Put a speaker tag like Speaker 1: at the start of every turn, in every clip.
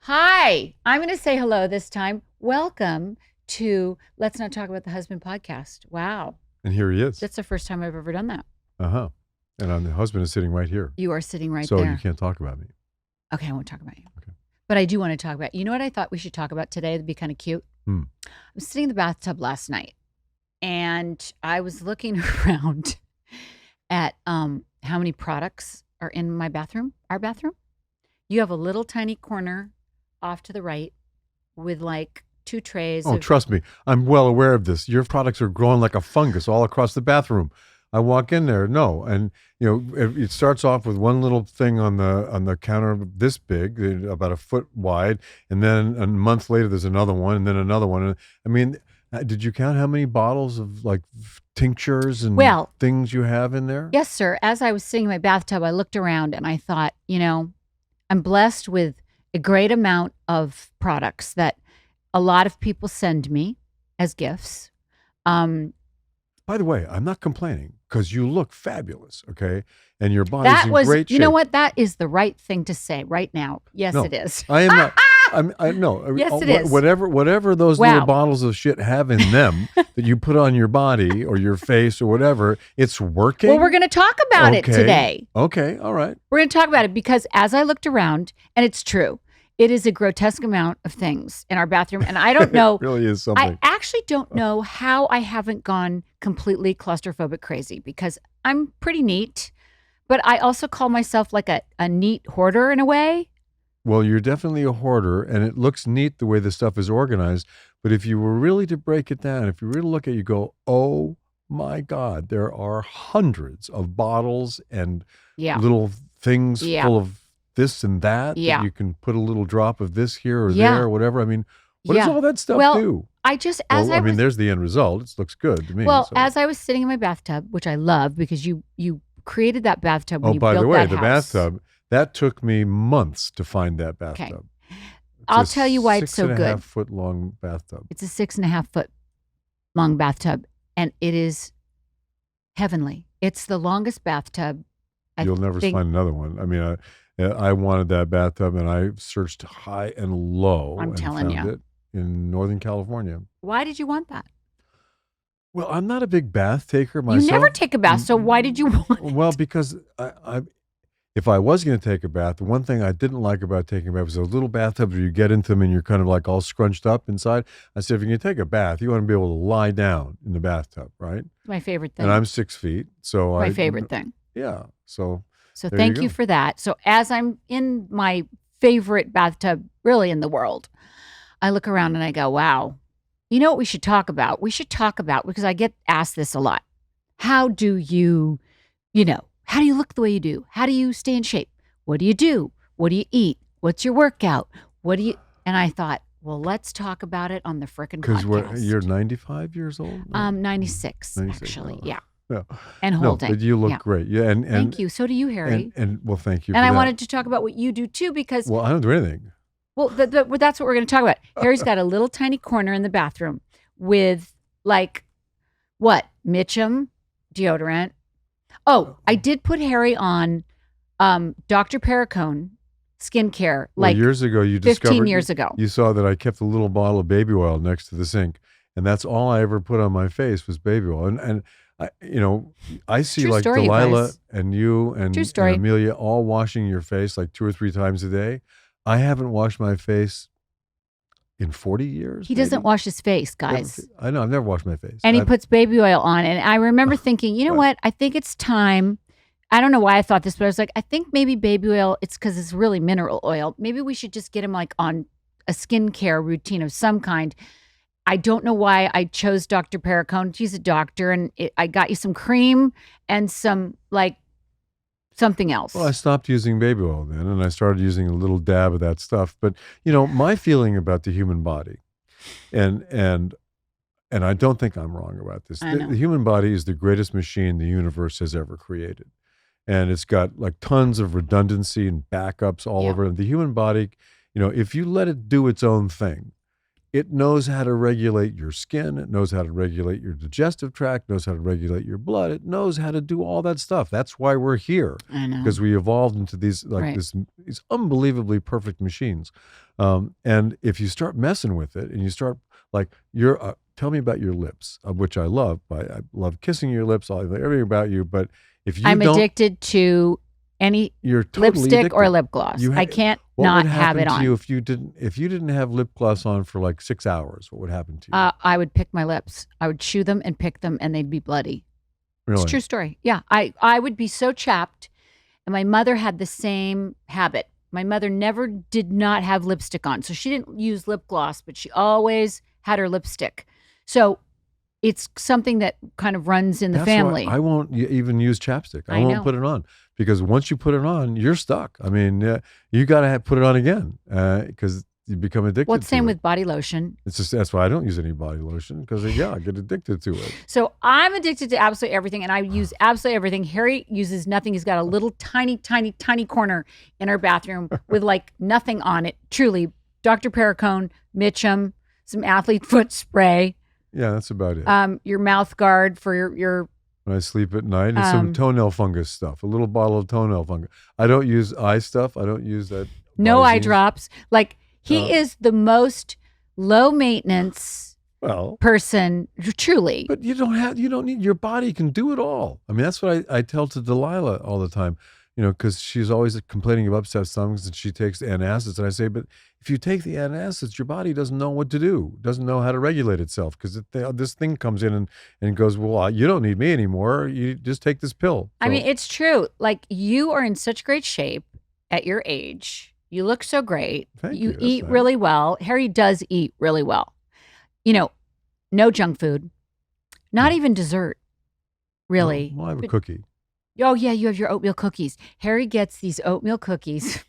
Speaker 1: Hi, I'm going to say hello this time. Welcome to Let's Not Talk About the Husband podcast. Wow.
Speaker 2: And here he is.
Speaker 1: That's the first time I've ever done that.
Speaker 2: Uh-huh. And the husband is sitting right here.
Speaker 1: You are sitting right
Speaker 2: so
Speaker 1: there.
Speaker 2: So you can't talk about me.
Speaker 1: Okay, I won't talk about you.
Speaker 2: Okay.
Speaker 1: But I do want to talk about, you know what I thought we should talk about today? That'd be kind of cute. I was sitting in the bathtub last night and I was looking around at how many products are in my bathroom, our bathroom. You have a little tiny corner off to the right with like 2 trays.
Speaker 2: Oh, trust me. I'm well aware of this. Your products are growing like a fungus all across the bathroom. I walk in there, and it starts off with one little thing on the counter this big, about a foot wide, and then a month later there's another one, and then another one. I mean, did you count how many bottles of like tinctures and things you have in there?
Speaker 1: Yes, sir. As I was sitting in my bathtub, I looked around and I thought, I'm blessed with a great amount of products that a lot of people send me as gifts.
Speaker 2: By the way, I'm not complaining because you look fabulous, okay? And your body's in great shape.
Speaker 1: You know what? That is the right thing to say right now. Yes, it is.
Speaker 2: I am not. I know.
Speaker 1: Yes, it is.
Speaker 2: Whatever those little bottles of shit have in them that you put on your body or your face or whatever, it's working.
Speaker 1: Well, we're going to talk about it today.
Speaker 2: Okay, all right.
Speaker 1: We're going to talk about it because as I looked around, and it's true, it is a grotesque amount of things in our bathroom. And I don't know.
Speaker 2: It really is something.
Speaker 1: I actually don't know how I haven't gone completely claustrophobic crazy because I'm pretty neat, but I also call myself like a neat hoarder in a way.
Speaker 2: Well, you're definitely a hoarder, and it looks neat the way the stuff is organized. But if you were really to break it down, if you really look at it, you go, oh my God, there are hundreds of bottles and little things full of this and that you can put a little drop of this here or there or whatever. I mean, what does all that stuff do? There's the end result. It looks good to me.
Speaker 1: Well, as I was sitting in my bathtub, which I love because you created that bathtub when you built that house.
Speaker 2: Oh, by the way, the bathtub, that took me months to find that bathtub.
Speaker 1: Okay. I'll tell you why it's so good.
Speaker 2: 6.5 foot long bathtub.
Speaker 1: It's a 6.5 foot long bathtub, and it is heavenly. It's the longest bathtub.
Speaker 2: You'll never find another one. I mean, I wanted that bathtub, and I searched high and low.
Speaker 1: I'm telling you.
Speaker 2: Found it in Northern California.
Speaker 1: Why did you want that?
Speaker 2: Well, I'm not a big bath taker myself.
Speaker 1: You never take a bath, so why did you want it?
Speaker 2: Well, because if I was going to take a bath, the one thing I didn't like about taking a bath was those little bathtubs where you get into them and you're kind of like all scrunched up inside. I said, if you're going to take a bath, you want to be able to lie down in the bathtub, right?
Speaker 1: My favorite thing.
Speaker 2: And I'm 6 feet, so
Speaker 1: my favorite thing.
Speaker 2: Yeah, so
Speaker 1: thank you for that. So as I'm in my favorite bathtub really in the world, I look around and I go, wow, you know what we should talk about? We should talk about, because I get asked this a lot. How do you look the way you do? How do you stay in shape? What do you do? What do you eat? What's your workout? And I thought, well, let's talk about it on the frickin' podcast.
Speaker 2: Because you're 95 years old?
Speaker 1: 96 actually, yeah.
Speaker 2: Yeah.
Speaker 1: And holding.
Speaker 2: No, but you look great. Yeah, and
Speaker 1: thank you. So do you, Harry.
Speaker 2: And well, thank you.
Speaker 1: And I wanted to talk about what you do too, because
Speaker 2: I don't do anything.
Speaker 1: Well, that's what we're going to talk about. Harry's got a little tiny corner in the bathroom with Mitchum deodorant. Oh, I did put Harry on Dr. Perricone skincare
Speaker 2: years ago. You
Speaker 1: 15 years ago.
Speaker 2: You saw that I kept a little bottle of baby oil next to the sink, and that's all I ever put on my face was baby oil. And I see like Delilah and you and Amelia all washing your face like 2 or 3 times a day. I haven't washed my face in 40 years.
Speaker 1: He doesn't wash his face, guys.
Speaker 2: I know. I've never washed my face.
Speaker 1: And he puts baby oil on. And I remember thinking, you know what? I think it's time. I don't know why I thought this, but I was like, I think maybe baby oil, it's because it's really mineral oil. Maybe we should just get him like on a skincare routine of some kind. I don't know why I chose Dr. Perricone. She's a doctor, and I got you some cream and some something else.
Speaker 2: Well, I stopped using baby oil then, and I started using a little dab of that stuff. But my feeling about the human body, and I don't think I'm wrong about this. The human body is the greatest machine the universe has ever created, and it's got like tons of redundancy and backups all over. And the human body, if you let it do its own thing, It knows how to regulate your skin. It knows how to regulate your digestive tract, knows how to regulate your blood. It knows how to do all that stuff. That's why we're here,
Speaker 1: I know.
Speaker 2: because we evolved into these
Speaker 1: Right.
Speaker 2: these unbelievably perfect machines. And if you start messing with it and you start like tell me about your lips, which I love. I love kissing your lips. I love everything about you. But if you
Speaker 1: I'm
Speaker 2: don't,
Speaker 1: addicted to any
Speaker 2: you're totally
Speaker 1: lipstick
Speaker 2: addicted.
Speaker 1: or lip gloss. I can't not have it
Speaker 2: to
Speaker 1: on.
Speaker 2: you if you didn't have lip gloss on for like 6 hours? What would happen to you?
Speaker 1: I would pick my lips. I would chew them and pick them, and they'd be bloody.
Speaker 2: Really?
Speaker 1: It's a true story. Yeah, I would be so chapped, and my mother had the same habit. My mother never did not have lipstick on, so she didn't use lip gloss, but she always had her lipstick. So it's something that kind of runs in the
Speaker 2: That's
Speaker 1: family.
Speaker 2: why I won't even use chapstick. I
Speaker 1: I
Speaker 2: won't
Speaker 1: know.
Speaker 2: put it on, because once you put it on, you're stuck. I mean, you got to put it on again because you become addicted.
Speaker 1: Well, it's same
Speaker 2: to it.
Speaker 1: with body lotion.
Speaker 2: It's just that's why I don't use any body lotion, because I get addicted to it.
Speaker 1: So I'm addicted to absolutely everything, and I use absolutely everything. Harry uses nothing. He's got a little tiny, tiny, tiny corner in our bathroom with like nothing on it. Truly, Dr. Perricone, Mitchum, some athlete foot spray.
Speaker 2: Yeah, that's about it.
Speaker 1: Your mouth guard for your
Speaker 2: When I sleep at night, and some toenail fungus stuff. A little bottle of toenail fungus. I don't use eye stuff. I don't use that.
Speaker 1: no eye
Speaker 2: Visine.
Speaker 1: drops. Like he is the most low maintenance
Speaker 2: Well,
Speaker 1: person, truly.
Speaker 2: but you don't need, your body can do it all. I mean, that's what I tell to Delilah all the time, because she's always complaining of upset stomachs and she takes the antacids. And I say, but if you take the antacids, your body doesn't know what to do, doesn't know how to regulate itself, because this thing comes in and goes, well, you don't need me anymore. You just take this pill.
Speaker 1: I mean, it's true. Like you are in such great shape at your age. You look so great.
Speaker 2: Thank you.
Speaker 1: You
Speaker 2: That's
Speaker 1: eat
Speaker 2: nice.
Speaker 1: really well. Harry does eat really well. No junk food, not even dessert, really.
Speaker 2: Well, I have a cookie.
Speaker 1: Oh, yeah, you have your oatmeal cookies. Harry gets these oatmeal cookies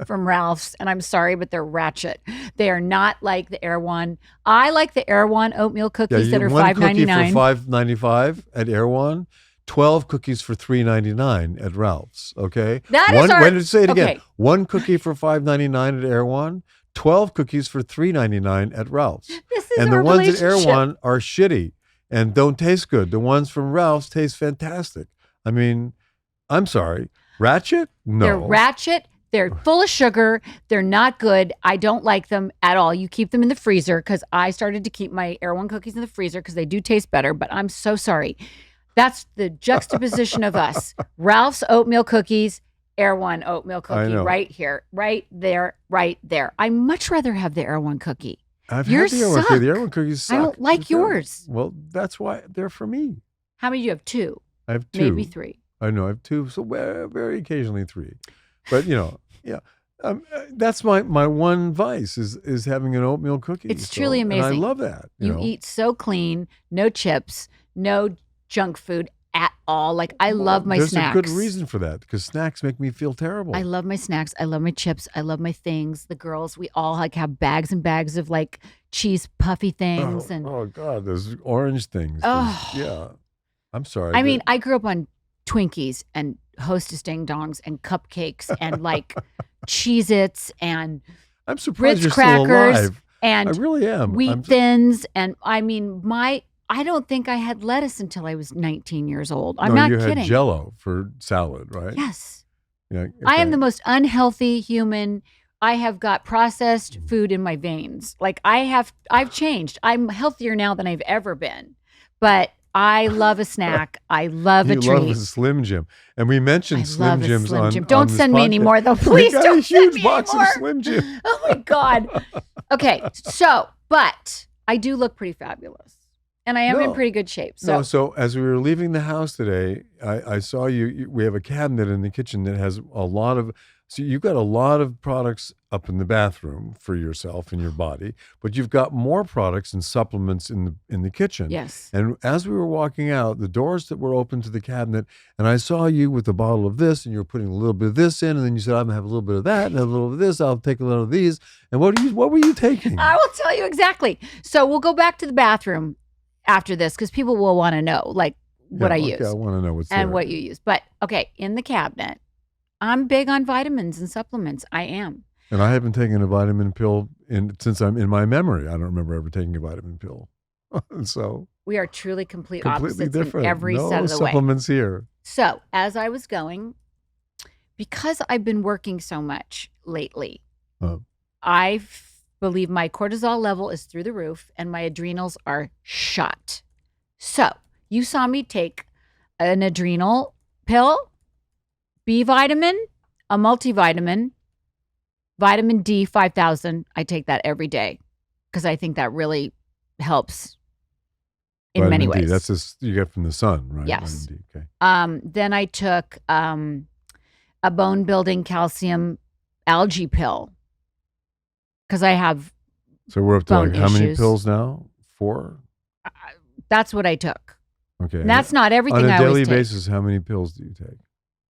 Speaker 1: from Ralph's, and I'm sorry, but they're ratchet. They are not like the Erewhon. I like the Erewhon oatmeal cookies that are $5.99.
Speaker 2: One cookie for $5.95 at Erewhon. 12 cookies for $3.99 at Ralph's. Okay, say it again.
Speaker 1: Okay.
Speaker 2: One cookie for $5.99 at Erewhon. 12 cookies for $3.99 at Ralph's.
Speaker 1: This is
Speaker 2: And
Speaker 1: our
Speaker 2: the ones at
Speaker 1: relationship.
Speaker 2: Erewhon are shitty and don't taste good. The ones from Ralph's taste fantastic. I mean, I'm sorry. Ratchet? No.
Speaker 1: They're ratchet. They're full of sugar. They're not good. I don't like them at all. You keep them in the freezer, because I started to keep my Erewhon cookies in the freezer because they do taste better, but I'm so sorry. That's the juxtaposition of us. Ralph's oatmeal cookies, Erewhon oatmeal cookie,
Speaker 2: know.
Speaker 1: right here, right there, right there. I much rather have the Erewhon cookie.
Speaker 2: I've
Speaker 1: Yours
Speaker 2: had the Erewhon
Speaker 1: suck.
Speaker 2: cookies. The Erewhon cookies suck.
Speaker 1: I don't like
Speaker 2: They're-
Speaker 1: yours.
Speaker 2: Well, that's why they're for me.
Speaker 1: How many do you have? 2,
Speaker 2: I have 2.
Speaker 1: maybe 3.
Speaker 2: I know I have 2, so very occasionally 3. But yeah, that's my one vice is having an oatmeal cookie.
Speaker 1: It's truly
Speaker 2: and
Speaker 1: amazing.
Speaker 2: I love that.
Speaker 1: You eat so clean, no chips, no junk food at all. Like I love my
Speaker 2: There's
Speaker 1: snacks.
Speaker 2: a good reason for that, because snacks make me feel terrible.
Speaker 1: I love my snacks. I love my chips. I love my things. The girls, we all like have bags and bags of like cheese puffy things.
Speaker 2: oh God, those orange things.
Speaker 1: Oh.
Speaker 2: Yeah, I'm sorry.
Speaker 1: I mean, I grew up on Twinkies and Hostess Ding Dongs and cupcakes and like Cheez-Its and
Speaker 2: I'm surprised
Speaker 1: Ritz
Speaker 2: you're still
Speaker 1: crackers
Speaker 2: alive.
Speaker 1: and
Speaker 2: I really am.
Speaker 1: Wheat Thins. And I mean, I don't think I had lettuce until I was 19 years old. I'm not
Speaker 2: you
Speaker 1: kidding.
Speaker 2: had Jell-O for salad, right?
Speaker 1: Yes.
Speaker 2: Yeah.
Speaker 1: I am
Speaker 2: okay.
Speaker 1: the most unhealthy human. I have got processed food in my veins. Like I've changed. I'm healthier now than I've ever been. But I love a snack. I love a
Speaker 2: You
Speaker 1: treat.
Speaker 2: love a Slim Jim, and we mentioned
Speaker 1: I
Speaker 2: Slim
Speaker 1: love a
Speaker 2: Jims
Speaker 1: Slim
Speaker 2: on.
Speaker 1: Jim. Don't
Speaker 2: on this
Speaker 1: send me
Speaker 2: podcast.
Speaker 1: anymore, though.
Speaker 2: We
Speaker 1: Please
Speaker 2: got
Speaker 1: don't
Speaker 2: a
Speaker 1: send
Speaker 2: huge
Speaker 1: me
Speaker 2: box
Speaker 1: anymore.
Speaker 2: of Slim Jim.
Speaker 1: Oh my God. Okay, but I do look pretty fabulous, and I am in
Speaker 2: No.
Speaker 1: pretty good shape. So
Speaker 2: No, so as we were leaving the house today, I saw you. We have a cabinet in the kitchen that has a lot of. So you've got a lot of products up in the bathroom for yourself and your body, but you've got more products and supplements in the kitchen.
Speaker 1: yes,
Speaker 2: And as we were walking out, the doors that were open to the cabinet, and I saw you with a bottle of this, and you were putting a little bit of this in, and then you said, "I'm gonna have a little bit of that and a little of this. I'll take a little of these." And what were you taking?
Speaker 1: I will tell you exactly. So we'll go back to the bathroom after this because people will want to know like what I use
Speaker 2: I want to know what's
Speaker 1: and
Speaker 2: there.
Speaker 1: what you use. But okay, in the cabinet, I'm big on vitamins and supplements. I am.
Speaker 2: And I haven't taken a vitamin pill since I'm in my memory. I don't remember ever taking a vitamin pill. So
Speaker 1: We are truly complete
Speaker 2: completely
Speaker 1: opposites in
Speaker 2: different.
Speaker 1: every
Speaker 2: No
Speaker 1: set of the way.
Speaker 2: supplements here.
Speaker 1: So as I was going, because I've been working so much lately, I believe my cortisol level is through the roof and my adrenals are shot. So you saw me take an adrenal pill, B vitamin, a multivitamin, vitamin D 5,000. I take that every day because I think that really helps in
Speaker 2: vitamin
Speaker 1: many
Speaker 2: D,
Speaker 1: ways.
Speaker 2: that's just you get from the sun, right?
Speaker 1: Yes.
Speaker 2: Vitamin D, okay.
Speaker 1: Then I took a bone building calcium algae pill because I have
Speaker 2: So we're up to
Speaker 1: bone
Speaker 2: like how many
Speaker 1: issues.
Speaker 2: pills now? 4?
Speaker 1: That's what I took.
Speaker 2: Okay.
Speaker 1: And that's not everything
Speaker 2: On
Speaker 1: I
Speaker 2: a
Speaker 1: always
Speaker 2: daily
Speaker 1: take.
Speaker 2: basis, how many pills do you take?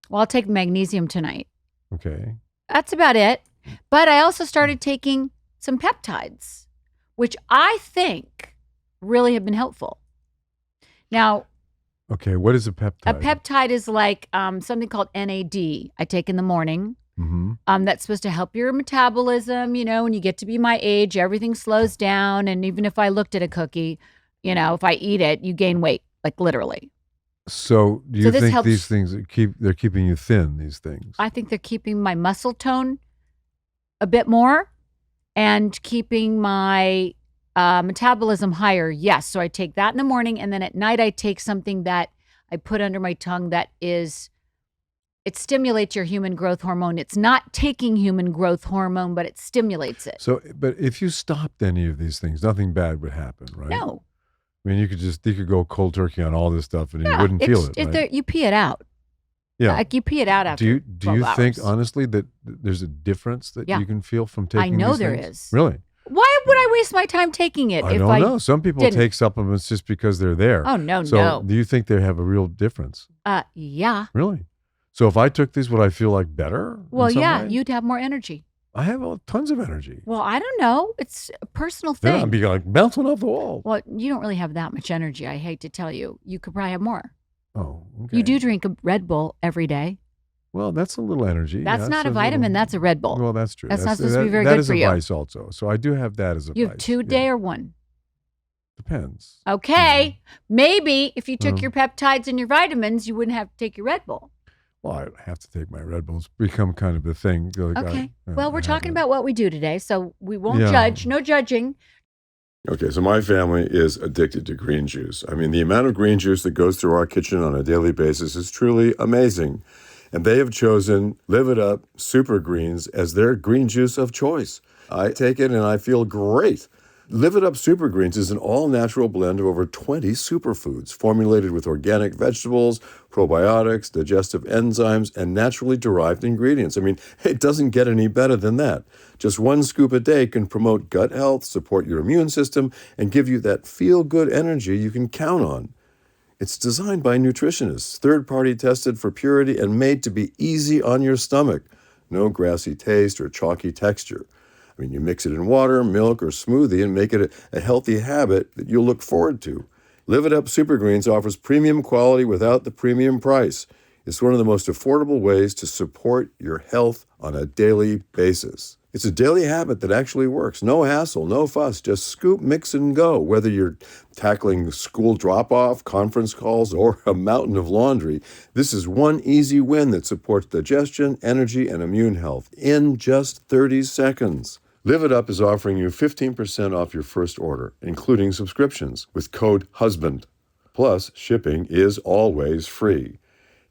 Speaker 1: Well, I'll take magnesium tonight.
Speaker 2: Okay.
Speaker 1: That's about it. But I also started taking some peptides, which I think really have been helpful. Now,
Speaker 2: Okay, what is a peptide?
Speaker 1: a peptide is like something called NAD I take in the morning.
Speaker 2: Mm-hmm.
Speaker 1: That's supposed to help your metabolism. When you get to be my age, everything slows down. And even if I looked at a cookie, if I eat it, you gain weight, like literally.
Speaker 2: So do you think
Speaker 1: helps,
Speaker 2: these things they're keeping you thin, these things?
Speaker 1: I think they're keeping my muscle tone a bit more and keeping my metabolism higher. Yes. So I take that in the morning. And then at night, I take something that I put under my tongue it stimulates your human growth hormone. It's not taking human growth hormone, but it stimulates it.
Speaker 2: So, but if you stopped any of these things, nothing bad would happen, right?
Speaker 1: No.
Speaker 2: I mean, you could go cold turkey on all this stuff and you wouldn't feel it, right?
Speaker 1: You pee it out.
Speaker 2: Yeah.
Speaker 1: Like you pee it out after
Speaker 2: Do you
Speaker 1: 12
Speaker 2: think,
Speaker 1: hours.
Speaker 2: honestly, that there's a difference that you can feel from taking
Speaker 1: I know
Speaker 2: these
Speaker 1: there
Speaker 2: things?
Speaker 1: is.
Speaker 2: Really?
Speaker 1: Why would I waste my time taking it
Speaker 2: I
Speaker 1: if
Speaker 2: don't know. Some people take supplements just because they're there.
Speaker 1: Oh, no.
Speaker 2: So do you think they have a real difference?
Speaker 1: Yeah.
Speaker 2: Really? So if I took these, would I feel like better?
Speaker 1: Well, yeah,
Speaker 2: way?
Speaker 1: you'd have more energy.
Speaker 2: I have tons of energy.
Speaker 1: Well, I don't know. It's a personal thing.
Speaker 2: Then I'd be like bouncing off the wall.
Speaker 1: Well, you don't really have that much energy. I hate to tell you. You could probably have more.
Speaker 2: Oh, okay.
Speaker 1: You do drink a Red Bull every day.
Speaker 2: Well, that's a little energy.
Speaker 1: That's not a vitamin. That's a Red Bull.
Speaker 2: Well, that's true.
Speaker 1: That's not supposed to be very good for you.
Speaker 2: That is a vice also. So I do have that as a vice.
Speaker 1: You have 2 a day or 1?
Speaker 2: Depends.
Speaker 1: Okay. Maybe if you took your peptides and your vitamins, you wouldn't have to take your Red Bull.
Speaker 2: Well, I have to take my Red Bulls. Become kind of a thing. Like
Speaker 1: Okay. Well, we're talking about what we do today, so we won't
Speaker 2: Yeah.
Speaker 1: judge. No judging.
Speaker 3: Okay, so my family is addicted to green juice. I mean, the amount of green juice that goes through our kitchen on a daily basis is truly amazing. And they have chosen Live It Up Super Greens as their green juice of choice. I take it and I feel great. Live It Up Super Greens is an all-natural blend of over 20 superfoods formulated with organic vegetables, probiotics, digestive enzymes, and naturally derived ingredients. I mean, it doesn't get any better than that. Just 1 scoop a day can promote gut health, support your immune system, and give you that feel-good energy you can count on. It's designed by nutritionists, third-party tested for purity, and made to be easy on your stomach. No grassy taste or chalky texture. I mean, you mix it in water, milk, or smoothie and make it a healthy habit that you'll look forward to. Live It Up Super Greens offers premium quality without the premium price. It's one of the most affordable ways to support your health on a daily basis. It's a daily habit that actually works. No hassle, no fuss, just scoop, mix, and go. Whether you're tackling school drop-off, conference calls, or a mountain of laundry, this is one easy win that supports digestion, energy, and immune health in just 30 seconds. Live It Up is offering you 15% off your first order, including subscriptions, with code HUSBAND. Plus, shipping is always free.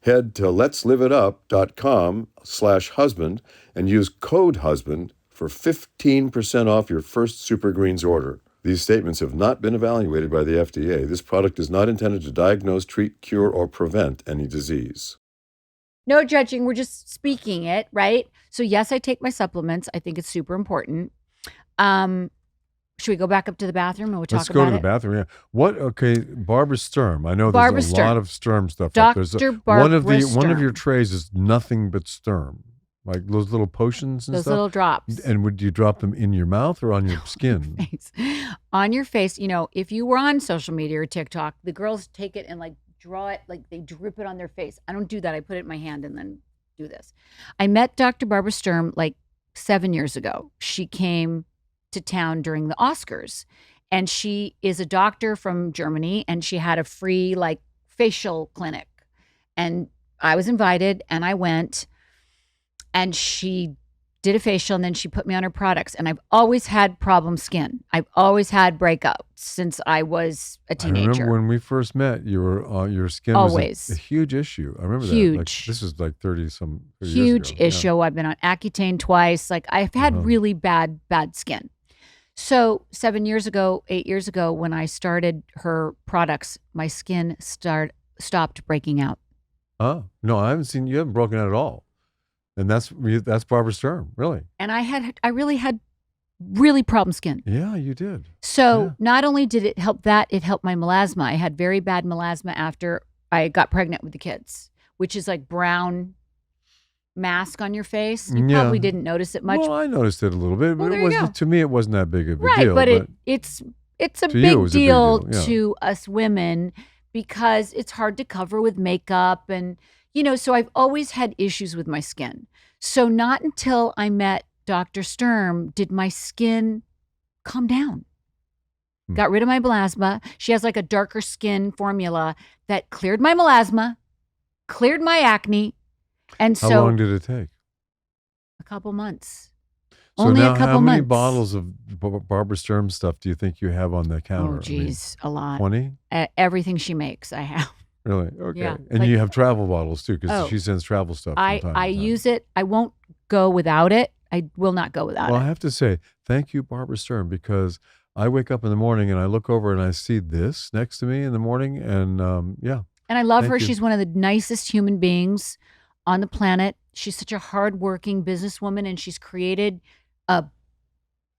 Speaker 3: Head to letsliveitup.com/husband and use code HUSBAND for 15% off your first Super Greens order. These statements have not been evaluated by the FDA. This product is not intended to diagnose, treat, cure, or prevent any disease.
Speaker 1: No judging. We're just speaking it, right? So yes, I take my supplements. I think it's super important. Should we go back up to the bathroom and we'll talk about it?
Speaker 2: Let's go to the bathroom. Yeah. Okay, Barbara Sturm. I know
Speaker 1: Barbara
Speaker 2: there's a
Speaker 1: Sturm.
Speaker 2: lot of Sturm stuff
Speaker 1: Dr.
Speaker 2: up there.
Speaker 1: Barbara
Speaker 2: One of your
Speaker 1: Sturm.
Speaker 2: trays is nothing but Sturm. Like those little potions and
Speaker 1: Those
Speaker 2: stuff.
Speaker 1: little drops.
Speaker 2: And would you drop them in your mouth or on your skin?
Speaker 1: On your face. If you were on social media or TikTok, the girls take it and like draw it, like they drip it on their face. I don't do that. I put it in my hand and then do this. I met Dr. Barbara Sturm like 7 years ago. She came to town during the Oscars, and she is a doctor from Germany, and she had a free like facial clinic. And I was invited, and I went, and she did a facial, and then she put me on her products. And I've always had problem skin. I've always had breakouts since I was a
Speaker 2: I
Speaker 1: teenager.
Speaker 2: remember when we first met, your skin
Speaker 1: Always.
Speaker 2: was a huge issue. I remember that.
Speaker 1: Huge.
Speaker 2: Like, this is like 30 years
Speaker 1: Huge
Speaker 2: ago.
Speaker 1: issue. I've been on Accutane twice. Like I've had really bad skin. So 7 years ago, 8 years ago, when I started her products, my skin stopped breaking out.
Speaker 2: Oh, no, I haven't broken out at all. And that's Barbara Sturm, really.
Speaker 1: And I really had really problem skin.
Speaker 2: Yeah, you did.
Speaker 1: So not only did it help that, it helped my melasma. I had very bad melasma after I got pregnant with the kids, which is like brown mask on your face. You probably didn't notice it much.
Speaker 2: Well, I noticed it a little bit, but
Speaker 1: there you go.
Speaker 2: to me it wasn't that big of a
Speaker 1: Right,
Speaker 2: deal.
Speaker 1: but it's a
Speaker 2: to you, it
Speaker 1: big
Speaker 2: was a big
Speaker 1: deal
Speaker 2: deal, yeah.
Speaker 1: to us women because it's hard to cover with makeup and so I've always had issues with my skin. So not until I met Dr. Sturm did my skin calm down. Got rid of my melasma. She has like a darker skin formula that cleared my melasma, cleared my acne. And
Speaker 2: How long did it take?
Speaker 1: A couple months.
Speaker 2: So
Speaker 1: Only
Speaker 2: now,
Speaker 1: a couple
Speaker 2: how many
Speaker 1: months.
Speaker 2: bottles of Barbara Sturm stuff do you think you have on the counter?
Speaker 1: Oh, geez, a lot.
Speaker 2: 20?
Speaker 1: Everything she makes, I have.
Speaker 2: Really? Okay.
Speaker 1: Yeah,
Speaker 2: And
Speaker 1: like-
Speaker 2: you have travel bottles too, because
Speaker 1: Oh.
Speaker 2: she sends travel stuff. From time to
Speaker 1: I
Speaker 2: time.
Speaker 1: use it. I won't go without it. I will not go without
Speaker 2: Well,
Speaker 1: it.
Speaker 2: I have to say, thank you, Barbara Sturm, because I wake up in the morning and I look over and I see this next to me in the morning, and
Speaker 1: And I love
Speaker 2: Thank
Speaker 1: her.
Speaker 2: you.
Speaker 1: She's one of the nicest human beings on the planet. She's such a hardworking businesswoman, and she's created a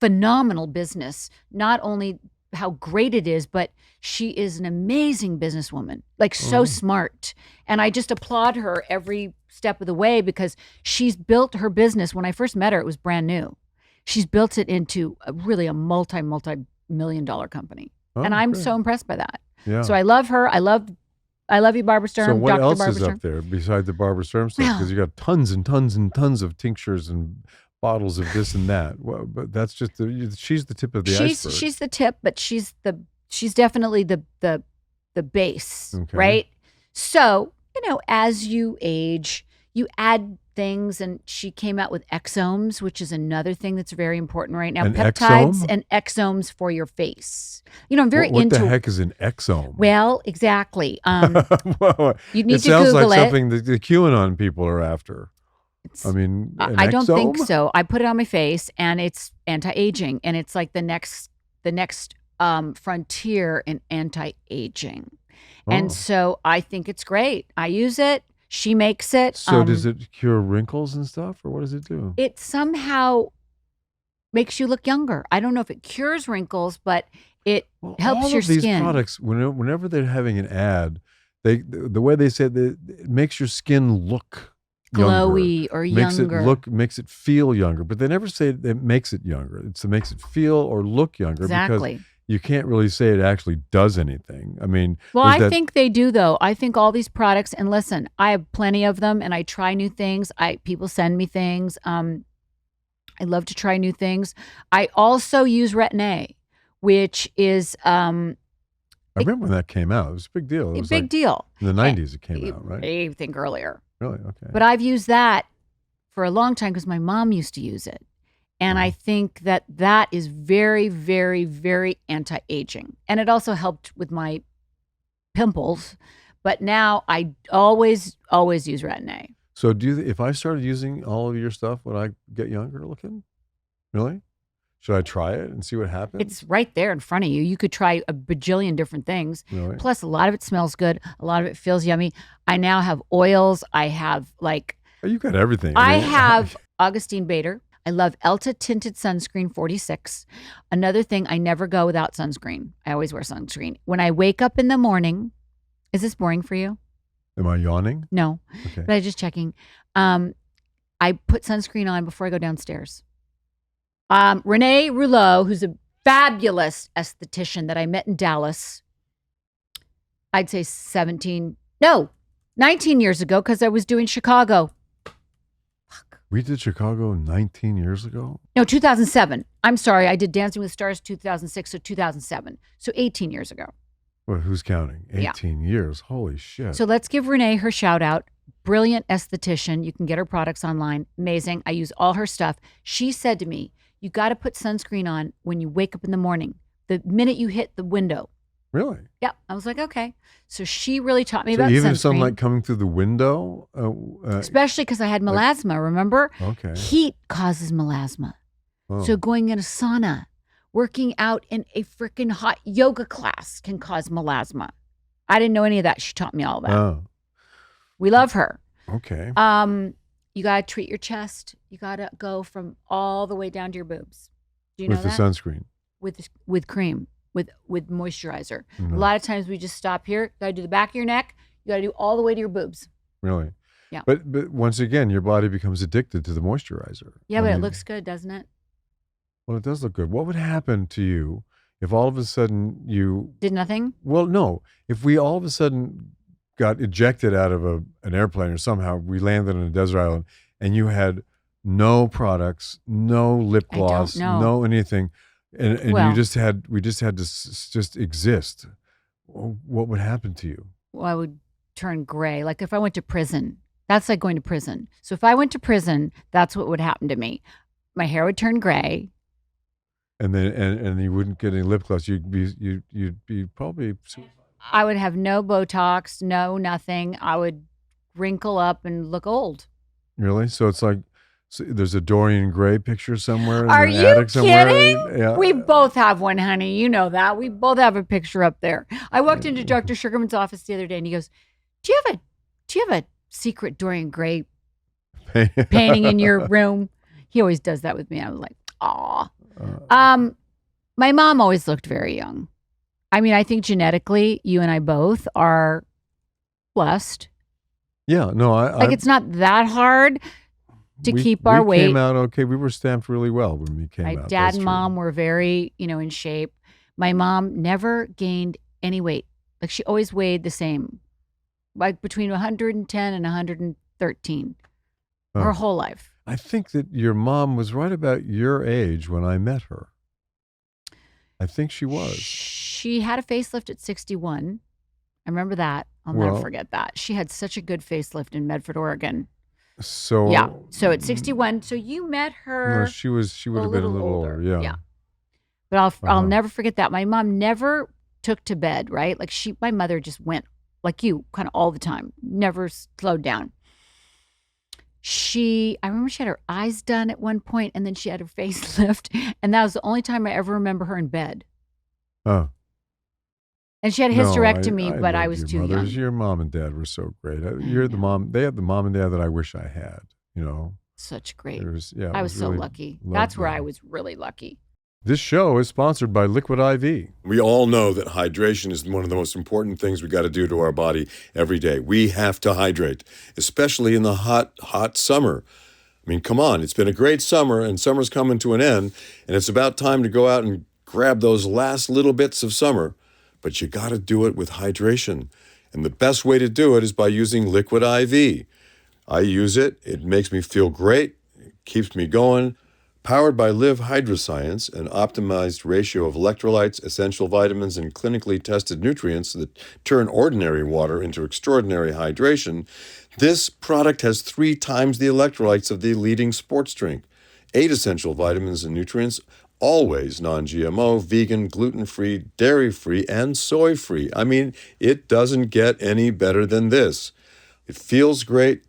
Speaker 1: phenomenal business. Not only how great it is, but she is an amazing businesswoman, like so smart. And I just applaud her every step of the way because she's built her business. When I first met her, it was brand new. She's built it into really a multi-million dollar company. And I'm
Speaker 2: great.
Speaker 1: so impressed by that.
Speaker 2: Yeah.
Speaker 1: So I love her. I love you, Barbara Sturm.
Speaker 2: So what
Speaker 1: Dr.
Speaker 2: else
Speaker 1: Barbara
Speaker 2: is
Speaker 1: Sturm.
Speaker 2: up there besides the Barbara Sturm stuff?
Speaker 1: Well-
Speaker 2: Because you got tons and tons and tons of tinctures and bottles of this and that. Well, but that's just she's the tip of the iceberg.
Speaker 1: She's the tip, but she's definitely the base,
Speaker 2: Okay.
Speaker 1: right? So, as you age, you add things, and she came out with exomes, which is another thing that's very important right now.
Speaker 2: An
Speaker 1: Peptides
Speaker 2: exome?
Speaker 1: and exomes for your face. I'm very
Speaker 2: what
Speaker 1: into
Speaker 2: the heck is an exome?
Speaker 1: Well, exactly.
Speaker 2: Well,
Speaker 1: You need
Speaker 2: it
Speaker 1: to
Speaker 2: sounds
Speaker 1: Google
Speaker 2: like
Speaker 1: it.
Speaker 2: something that the QAnon people are after. I mean, an
Speaker 1: I don't think
Speaker 2: exome?
Speaker 1: so. I put it on my face, and it's anti-aging, and it's like the next frontier in anti-aging.
Speaker 2: Oh.
Speaker 1: And so I think it's great. I use it. She makes it.
Speaker 2: So does it cure wrinkles and stuff, or what does it do?
Speaker 1: It somehow makes you look younger. I don't know if it cures wrinkles, but it helps
Speaker 2: all
Speaker 1: your
Speaker 2: of these
Speaker 1: skin.
Speaker 2: products, whenever they're having an ad, the way they say that it makes your skin look
Speaker 1: glowy or
Speaker 2: makes
Speaker 1: younger.
Speaker 2: makes it feel younger, but they never say it makes it younger. It makes it feel or look younger
Speaker 1: Exactly.
Speaker 2: because you can't really say it actually does anything. I mean,
Speaker 1: Well,
Speaker 2: there's
Speaker 1: I
Speaker 2: that-
Speaker 1: think they do, though. I think all these products, and listen, I have plenty of them, and I try new things. People send me things. I love to try new things. I also use Rinna, and Harry, which is
Speaker 2: I remember when that came out. It was a big deal. It
Speaker 1: a
Speaker 2: was
Speaker 1: big
Speaker 2: like
Speaker 1: deal.
Speaker 2: in the 90s it came out, right?
Speaker 1: I think earlier.
Speaker 2: Really? Okay.
Speaker 1: But I've used that for a long time because my mom used to use it. And I think that is very, very, very anti-aging. And it also helped with my pimples. But now I always use Rinna and Harry.
Speaker 2: So if I started using all of your stuff, would I get younger looking? Really? Should I try it and see what happens?
Speaker 1: It's right there in front of you. You could try a bajillion different things.
Speaker 2: Really?
Speaker 1: Plus, a lot of it smells good. A lot of it feels yummy. I now have oils. I have
Speaker 2: Oh, you got everything.
Speaker 1: I
Speaker 2: mean,
Speaker 1: have Augustine Bader. I love Elta Tinted Sunscreen 46. Another thing, I never go without sunscreen. I always wear sunscreen. When I wake up in the morning, is this boring for you?
Speaker 2: Am I yawning?
Speaker 1: No,
Speaker 2: Okay.
Speaker 1: but I'm just checking. I put sunscreen on before I go downstairs. Renee Rouleau, who's a fabulous esthetician that I met in Dallas, I'd say 19 years ago because I was doing Chicago. Fuck.
Speaker 2: We did Chicago 19 years ago.
Speaker 1: No, 2007. I'm sorry. I did Dancing with the Stars 2006, so 2007. So 18 years ago.
Speaker 2: Well, who's counting?
Speaker 1: Yeah.
Speaker 2: 18 years. Holy shit.
Speaker 1: So let's give Renee her shout out. Brilliant esthetician. You can get her products online. Amazing. I use all her stuff. She said to me, you got to put sunscreen on when you wake up in the morning, the minute you hit the window.
Speaker 2: Really?
Speaker 1: Yeah. I was like, okay. So she really taught me
Speaker 2: So
Speaker 1: about
Speaker 2: even
Speaker 1: sunscreen.
Speaker 2: sunlight coming through the window?
Speaker 1: Especially because I had melasma, remember?
Speaker 2: Okay.
Speaker 1: Heat causes melasma.
Speaker 2: Oh.
Speaker 1: So going in a sauna, working out in a freaking hot yoga class can cause melasma. I didn't know any of that. She taught me all that.
Speaker 2: Oh,
Speaker 1: We love her.
Speaker 2: okay.
Speaker 1: You got to treat your chest. You got to go from all the way down to your boobs. Do you know
Speaker 2: With the
Speaker 1: that?
Speaker 2: sunscreen.
Speaker 1: With cream, with moisturizer.
Speaker 2: Mhm.
Speaker 1: A lot of times we just stop here. Got to do the back of your neck. You got to do all the way to your boobs.
Speaker 2: Really?
Speaker 1: Yeah.
Speaker 2: But once again, your body becomes addicted to the moisturizer.
Speaker 1: Yeah,
Speaker 2: I
Speaker 1: but it
Speaker 2: mean,
Speaker 1: looks good, doesn't it?
Speaker 2: Well, it does look good. What would happen to you if all of a sudden you...
Speaker 1: Did nothing?
Speaker 2: Well, no. If we all of a sudden got ejected out of an airplane or somehow we landed on a desert island and you had no products, no lip
Speaker 1: I don't
Speaker 2: gloss,
Speaker 1: know.
Speaker 2: no anything, and
Speaker 1: Well-
Speaker 2: we just had to just exist, what would happen to you?
Speaker 1: Well, I would turn gray. Like if I went to prison, that's like going to prison. So if I went to prison, that's what would happen to me. My hair would turn gray.
Speaker 2: And then and you wouldn't get any lip gloss. You'd be probably...
Speaker 1: I would have no Botox, no nothing. I would wrinkle up and look old.
Speaker 2: Really? So it's like there's a Dorian Gray picture somewhere in
Speaker 1: Are
Speaker 2: an
Speaker 1: you
Speaker 2: attic somewhere.
Speaker 1: kidding?
Speaker 2: Yeah.
Speaker 1: We both have one, honey. You know that. We both have a picture up there. I walked into Dr. Sugarman's office the other day and he goes, Do you have a secret Dorian Gray painting in your room? He always does that with me. I was like, aw. My mom always looked very young. I mean, I think genetically, you and I both are blessed.
Speaker 2: Yeah, no,
Speaker 1: Like it's not that hard to keep our weight.
Speaker 2: We came out okay. We were stamped really well when we came
Speaker 1: My
Speaker 2: out.
Speaker 1: dad
Speaker 2: That's
Speaker 1: and
Speaker 2: true.
Speaker 1: mom were very, in shape. My mom never gained any weight. Like she always weighed the same, like between 110 and 113 her
Speaker 2: Oh.
Speaker 1: whole life.
Speaker 2: I think that your mom was right about your age when I met her. I think she was.
Speaker 1: She had a facelift at 61. I remember that. I'll never
Speaker 2: Well-
Speaker 1: forget that. She had such a good facelift in Medford, Oregon.
Speaker 2: So
Speaker 1: Yeah. So at 61, so you met her.
Speaker 2: No, she would have been a little older. Yeah.
Speaker 1: Yeah. But I'll
Speaker 2: Uh-huh.
Speaker 1: never forget that. My mom never took to bed, right? Like my mother just went like you kind of all the time, never slowed down. I remember she had her eyes done at one point and then she had her facelift. And that was the only time I ever remember her in bed.
Speaker 2: Oh.
Speaker 1: And she had a
Speaker 2: No,
Speaker 1: hysterectomy, but I
Speaker 2: loved
Speaker 1: was
Speaker 2: your
Speaker 1: too
Speaker 2: mothers.
Speaker 1: young.
Speaker 2: Your mom and dad were so great. You're the mom. They have the mom and dad that I wish I had.
Speaker 1: Such great.
Speaker 2: I
Speaker 1: I was so
Speaker 2: really
Speaker 1: lucky.
Speaker 2: loved
Speaker 1: That's where
Speaker 2: them.
Speaker 1: I was really lucky.
Speaker 2: This show is sponsored by Liquid IV.
Speaker 3: We all know that hydration is one of the most important things we got to do to our body every day. We have to hydrate, especially in the hot summer. I mean, come on, it's been a great summer and summer's coming to an end and it's about time to go out and grab those last little bits of summer, but you got to do it with hydration. And the best way to do it is by using Liquid IV. I use it. It makes me feel great. It keeps me going. Powered by Live Hydroscience, an optimized ratio of electrolytes, essential vitamins, and clinically tested nutrients that turn ordinary water into extraordinary hydration, this product has 3 times the electrolytes of the leading sports drink, 8 essential vitamins and nutrients, always non-GMO, vegan, gluten-free, dairy-free, and soy-free. I mean, it doesn't get any better than this. It feels great,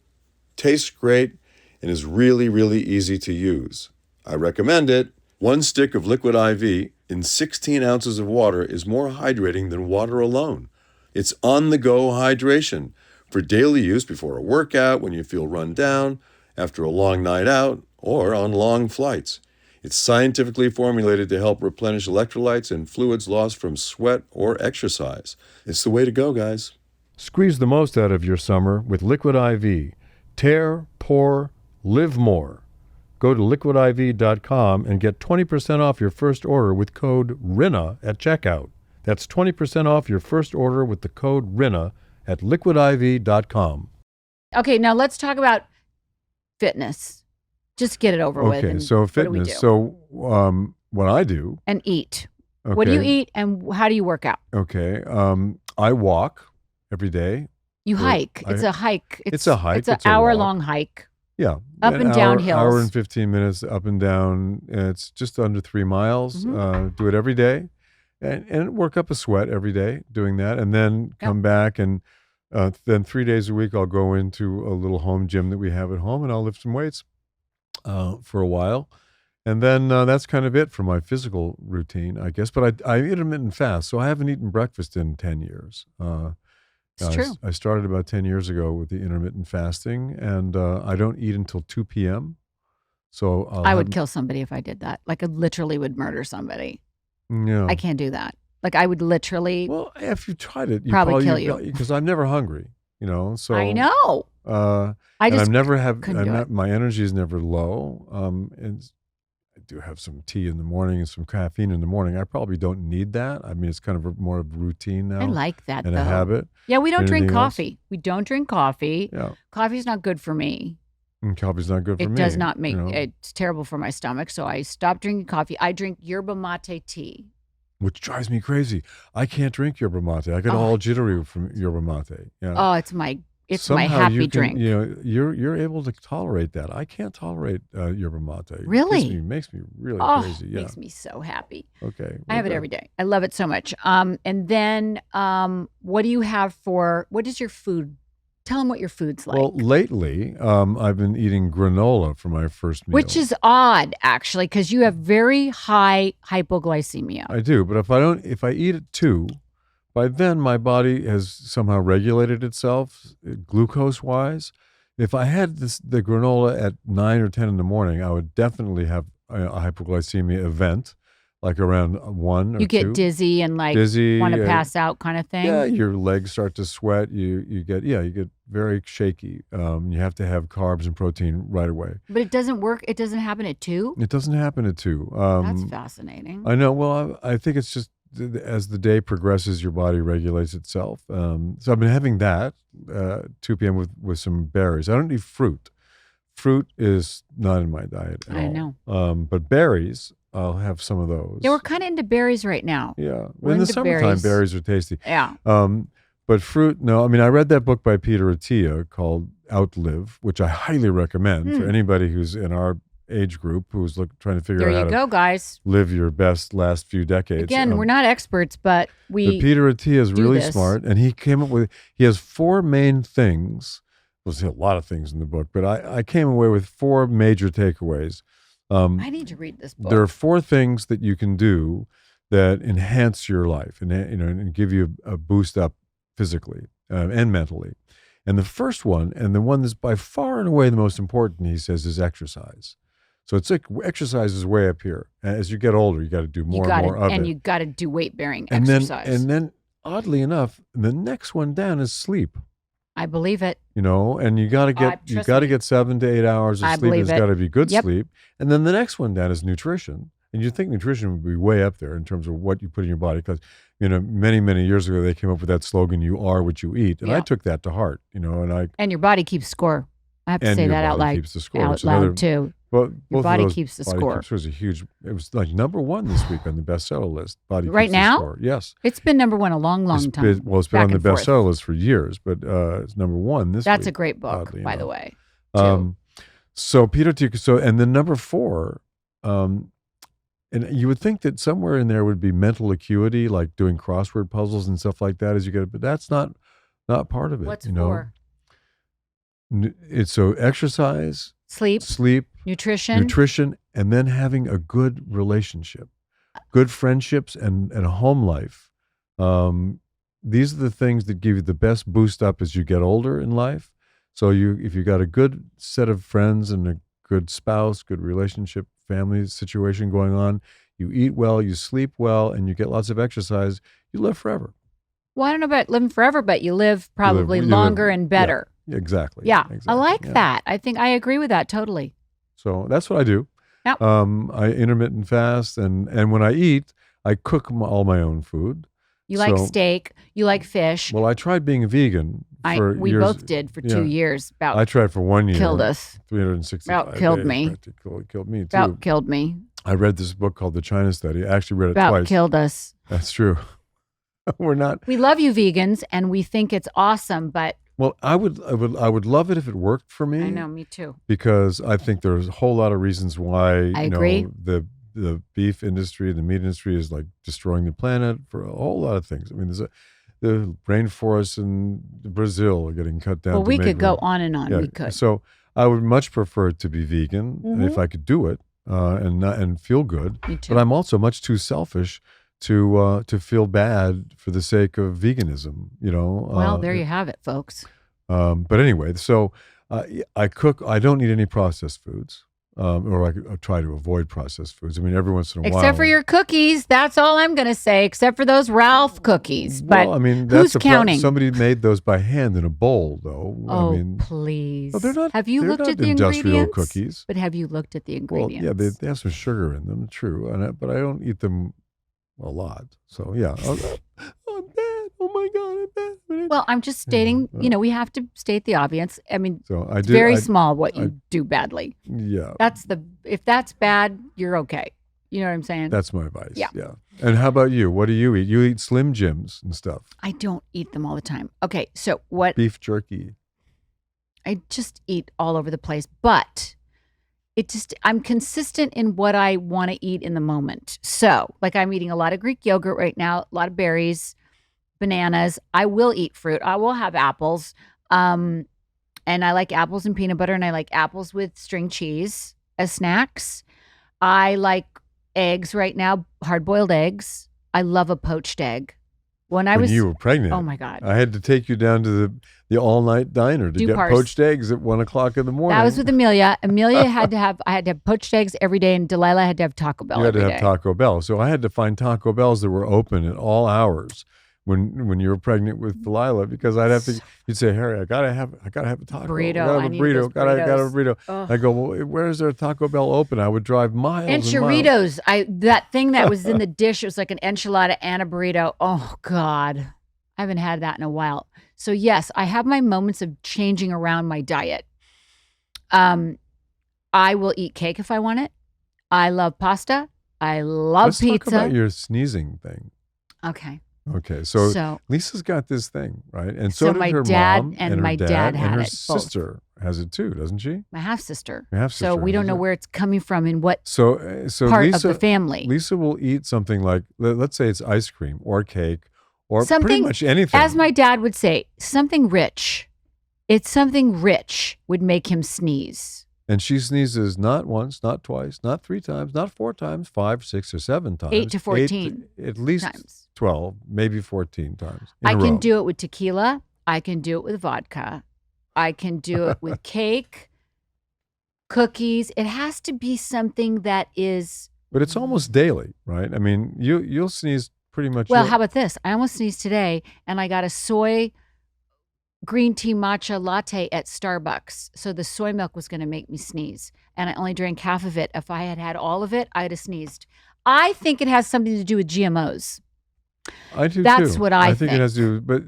Speaker 3: tastes great, and is really, really easy to use. I recommend it. 1 stick of Liquid IV in 16 ounces of water is more hydrating than water alone. It's on-the-go hydration for daily use before a workout, when you feel run down, after a long night out, or on long flights. It's scientifically formulated to help replenish electrolytes and fluids lost from sweat or exercise. It's the way to go, guys.
Speaker 2: Squeeze the most out of your summer with Liquid IV. Tear, pour, live more. Go to liquidiv.com and get 20% off your first order with code RINNA at checkout. That's 20% off your first order with the code RINNA at liquidiv.com.
Speaker 1: Okay, now let's talk about fitness. Just get it over with.
Speaker 2: Okay,
Speaker 1: And
Speaker 2: so
Speaker 1: what do we
Speaker 2: fitness.
Speaker 1: do?
Speaker 2: So what I do.
Speaker 1: And eat.
Speaker 2: Okay.
Speaker 1: What do you eat and how do you work out?
Speaker 2: Okay. I walk every day.
Speaker 1: You hike. It's a hike.
Speaker 2: It's a hike.
Speaker 1: It's an
Speaker 2: It's a
Speaker 1: hour-long hike.
Speaker 2: Yeah.
Speaker 1: Up and down hills.
Speaker 2: Hour and 15 minutes up and down. It's just under 3 miles. Do it every day. And work up a sweat every day doing that. And then come back and then 3 days a week I'll go into a little home gym that we have at home and I'll lift some weights for a while. And then that's kind of it for my physical routine, I guess. But I intermittent fast, so I haven't eaten breakfast in 10 years.
Speaker 1: It's true.
Speaker 2: I started about 10 years ago with the intermittent fasting, and I don't eat until 2 p.m. So
Speaker 1: I would kill somebody if I did that. Like I literally would murder somebody.
Speaker 2: Yeah.
Speaker 1: I can't do that. Like I would literally.
Speaker 2: Well, if you tried it,
Speaker 1: probably kill you.
Speaker 2: Because I'm never hungry, So
Speaker 1: I know.
Speaker 2: I just never have.
Speaker 1: couldn't do
Speaker 2: My energy is never low. And I do have some tea in the morning and some caffeine in the morning. I probably don't need that. I mean, it's kind of more of a routine now.
Speaker 1: I like that
Speaker 2: and
Speaker 1: though.
Speaker 2: a habit.
Speaker 1: Yeah, we don't drink
Speaker 2: Anything else?
Speaker 1: coffee. We don't drink coffee.
Speaker 2: Yeah.
Speaker 1: Coffee's not good for me.
Speaker 2: And coffee's not good for
Speaker 1: It
Speaker 2: me.
Speaker 1: does not make it's terrible for my stomach. So I stopped drinking coffee. I drink yerba mate tea.
Speaker 2: Which drives me crazy. I can't drink yerba mate. I get all jittery from yerba mate. Yeah.
Speaker 1: Oh, it's my
Speaker 2: Somehow
Speaker 1: happy
Speaker 2: you can,
Speaker 1: drink.
Speaker 2: You're able to tolerate that. I can't tolerate yerba mate.
Speaker 1: Really?
Speaker 2: It makes me really crazy. Yeah.
Speaker 1: Makes me so happy.
Speaker 2: Okay.
Speaker 1: I have it every day. I love it so much. And then what do you have what is your food? Tell them what your food's like.
Speaker 2: Well, lately, I've been eating granola for my first meal.
Speaker 1: Which is odd, actually, because you have very high hypoglycemia.
Speaker 2: I do, but if I eat it too, by then my body has somehow regulated itself glucose-wise. If I had the granola at 9 or 10 in the morning, I would definitely have a hypoglycemia event, like around 1 or 2.
Speaker 1: You get dizzy and want to pass out kind of thing.
Speaker 2: Yeah, your legs start to sweat. You get very shaky. You have to have carbs and protein right away.
Speaker 1: But it doesn't work. It doesn't happen at 2?
Speaker 2: It doesn't happen at 2.
Speaker 1: That's fascinating.
Speaker 2: I know. Well, I think it's just as the day progresses, your body regulates itself. So I've been having that 2 p.m. with some berries. I don't eat fruit. Fruit is not in my diet at all.
Speaker 1: I know.
Speaker 2: But berries, I'll have some of those.
Speaker 1: Yeah, we're kind of into berries right now.
Speaker 2: Yeah.
Speaker 1: We're
Speaker 2: In the
Speaker 1: into
Speaker 2: summertime, berries are tasty.
Speaker 1: Yeah.
Speaker 2: But fruit, no. I mean, I read that book by Peter Attia called Outlive, which I highly recommend for anybody who's in our age group who's trying to figure
Speaker 1: There
Speaker 2: out
Speaker 1: you
Speaker 2: how
Speaker 1: go, guys.
Speaker 2: to live your best last few decades.
Speaker 1: Again, we're not experts, but
Speaker 2: But Peter Attia is really smart, and he has 4 main things. There's a lot of things in the book, but I came away with 4 major takeaways.
Speaker 1: I need to read this book.
Speaker 2: There are 4 things that you can do that enhance your life and give you a boost up physically and mentally. And the first one, and the one that's by far and away the most important, he says, is exercise. So it's like exercise is way up here. As you get older, you got to do more and more of it.
Speaker 1: And you got to do weight-bearing exercise.
Speaker 2: And then, oddly enough, the next one down is sleep.
Speaker 1: I believe it.
Speaker 2: And you got to get 7 to 8 hours of sleep. It's got to be good sleep. And then the next one down is nutrition. And you think nutrition would be way up there in terms of what you put in your body because, many, many years ago they came up with that slogan, "You are what you eat," and I took that to heart.
Speaker 1: And your body keeps score. I have to say that out loud.
Speaker 2: Keeps the score.
Speaker 1: Out loud too.
Speaker 2: Well,
Speaker 1: your body keeps the score.
Speaker 2: Was it was like number 1 this week on the bestseller list. Body
Speaker 1: right
Speaker 2: keeps
Speaker 1: now?
Speaker 2: The score. Yes,
Speaker 1: it's been number 1 a long time.
Speaker 2: It's been on the bestseller list for years, but it's number 1 this week.
Speaker 1: That's a great book, by the way.
Speaker 2: So Peter Attia. And then number 4. And you would think that somewhere in there would be mental acuity, like doing crossword puzzles and stuff like that as you get it, but that's not part of it.
Speaker 1: What's 4?
Speaker 2: It's so exercise,
Speaker 1: sleep,
Speaker 2: nutrition, and then having a good relationship, good friendships, and a home life. These are the things that give you the best boost up as you get older in life. So if you got a good set of friends and a good spouse, good relationship, family situation going on, you eat well, you sleep well, and you get lots of exercise, you live forever.
Speaker 1: Well, I don't know about living forever, but you live probably longer and better.
Speaker 2: Yeah, exactly.
Speaker 1: Yeah,
Speaker 2: exactly.
Speaker 1: I like that. I think I agree with that totally.
Speaker 2: So that's what I do.
Speaker 1: Yep.
Speaker 2: I intermittent fast, and when I eat, I cook all my own food.
Speaker 1: You like steak. You like fish.
Speaker 2: Well, I tried being a vegan
Speaker 1: We
Speaker 2: years.
Speaker 1: both did for 2 years.
Speaker 2: I tried for 1 year.
Speaker 1: Killed us.
Speaker 2: 365
Speaker 1: About killed
Speaker 2: days,
Speaker 1: me.
Speaker 2: practically killed me too.
Speaker 1: About killed me.
Speaker 2: I read this book called The China Study. I actually read it
Speaker 1: About
Speaker 2: twice.
Speaker 1: killed us.
Speaker 2: That's true. We're not.
Speaker 1: We love you vegans and we think it's awesome, but
Speaker 2: Well, I would love it if it worked for me.
Speaker 1: I know, me too.
Speaker 2: Because I think there's a whole lot of reasons why
Speaker 1: I agree.
Speaker 2: The beef industry, the meat industry is like destroying the planet for a whole lot of things. I mean, the rainforests in Brazil are getting cut down.
Speaker 1: Well,
Speaker 2: to
Speaker 1: we
Speaker 2: make
Speaker 1: could go
Speaker 2: room.
Speaker 1: on and on.
Speaker 2: Yeah,
Speaker 1: We could.
Speaker 2: So I would much prefer it to be vegan if I could do it and feel good.
Speaker 1: Me too.
Speaker 2: But I'm also much too selfish to feel bad for the sake of veganism.
Speaker 1: Well, there you have it, folks.
Speaker 2: But anyway, so I cook. I don't eat any processed foods, or I try to avoid processed foods. I mean, every once in a while.
Speaker 1: Except for your cookies. That's all I'm going to say, except for those Ralph cookies. But
Speaker 2: well, I mean,
Speaker 1: who's
Speaker 2: that's
Speaker 1: counting?
Speaker 2: Somebody made those by hand in a bowl, though.
Speaker 1: Oh,
Speaker 2: I mean,
Speaker 1: please.
Speaker 2: well, they're not.
Speaker 1: Have you
Speaker 2: they're
Speaker 1: looked
Speaker 2: not
Speaker 1: at the
Speaker 2: industrial
Speaker 1: ingredients?
Speaker 2: cookies.
Speaker 1: But have you looked at the
Speaker 2: Well,
Speaker 1: ingredients?
Speaker 2: yeah, they have some sugar in them, true, but I don't eat them a lot. So yeah. I'm bad. Oh my God, I'm bad.
Speaker 1: Well, I'm just stating, we have to state the obvious. I mean,
Speaker 2: So
Speaker 1: it's very small what you do badly.
Speaker 2: Yeah.
Speaker 1: If that's bad, you're okay. You know what I'm saying?
Speaker 2: That's my advice.
Speaker 1: Yeah.
Speaker 2: Yeah. And how about you? What do you eat? You eat Slim Jims and stuff.
Speaker 1: I don't eat them all the time. Okay, so what?
Speaker 2: Beef jerky.
Speaker 1: I just eat all over the place, but I'm consistent in what I want to eat in the moment. So, like I'm eating a lot of Greek yogurt right now, a lot of berries, bananas. I will eat fruit. I will have apples. And I like apples and peanut butter, and I like apples with string cheese as snacks. I like eggs right now, hard-boiled eggs. I love a poached egg. When
Speaker 2: you were pregnant.
Speaker 1: Oh my God.
Speaker 2: I had to take you down to the all-night diner to get poached eggs at 1:00 in the morning.
Speaker 1: That was with Amelia. I had to have poached eggs every day, and Delilah had to have Taco Bell.
Speaker 2: You had to
Speaker 1: every
Speaker 2: have
Speaker 1: day.
Speaker 2: Taco Bell. So I had to find Taco Bells that were open at all hours when you were pregnant with Delilah, because you'd say, Harry, I gotta have a taco.
Speaker 1: Burrito.
Speaker 2: I gotta have a burrito. Gotta have a burrito.
Speaker 1: Ugh.
Speaker 2: I go, well, where is there a Taco Bell open? I would drive miles
Speaker 1: And churritos. That thing that was in the dish, it was like an enchilada and a burrito. Oh God. I haven't had that in a while. So yes, I have my moments of changing around my diet. I will eat cake if I want it. I love pasta. I love
Speaker 2: Let's
Speaker 1: pizza.
Speaker 2: talk about your sneezing thing.
Speaker 1: Okay.
Speaker 2: Okay, so Lisa's got this thing, right? And so did
Speaker 1: my
Speaker 2: her
Speaker 1: dad
Speaker 2: mom
Speaker 1: and
Speaker 2: her
Speaker 1: my dad had
Speaker 2: and her
Speaker 1: it, both.
Speaker 2: sister has it too, doesn't she?
Speaker 1: My half-sister.
Speaker 2: Your half-sister
Speaker 1: So we don't
Speaker 2: has
Speaker 1: know
Speaker 2: it.
Speaker 1: where it's coming from and what
Speaker 2: So
Speaker 1: part
Speaker 2: Lisa,
Speaker 1: of the family.
Speaker 2: Lisa will eat something like, let's say it's ice cream or cake or pretty
Speaker 1: Something,
Speaker 2: much anything.
Speaker 1: as my dad would say, something rich. It's something rich would make him sneeze.
Speaker 2: And she sneezes not once, not twice, not 3 times, not 4 times, 5, 6, or 7 times.
Speaker 1: 8 to 14
Speaker 2: at least
Speaker 1: times.
Speaker 2: 12, maybe 14 times.
Speaker 1: I can do it with tequila. I can do it with vodka. I can do it with cake, cookies. It has to be something that is.
Speaker 2: But it's almost daily, right? I mean, you'll sneeze pretty much.
Speaker 1: Well, how about this? I almost sneezed today, and I got a soy green tea matcha latte at Starbucks. So the soy milk was going to make me sneeze, and I only drank half of it. If I had had all of it, I'd have sneezed. I think it has something to do with GMOs.
Speaker 2: I do
Speaker 1: That's
Speaker 2: too.
Speaker 1: what I think.
Speaker 2: It has to do, but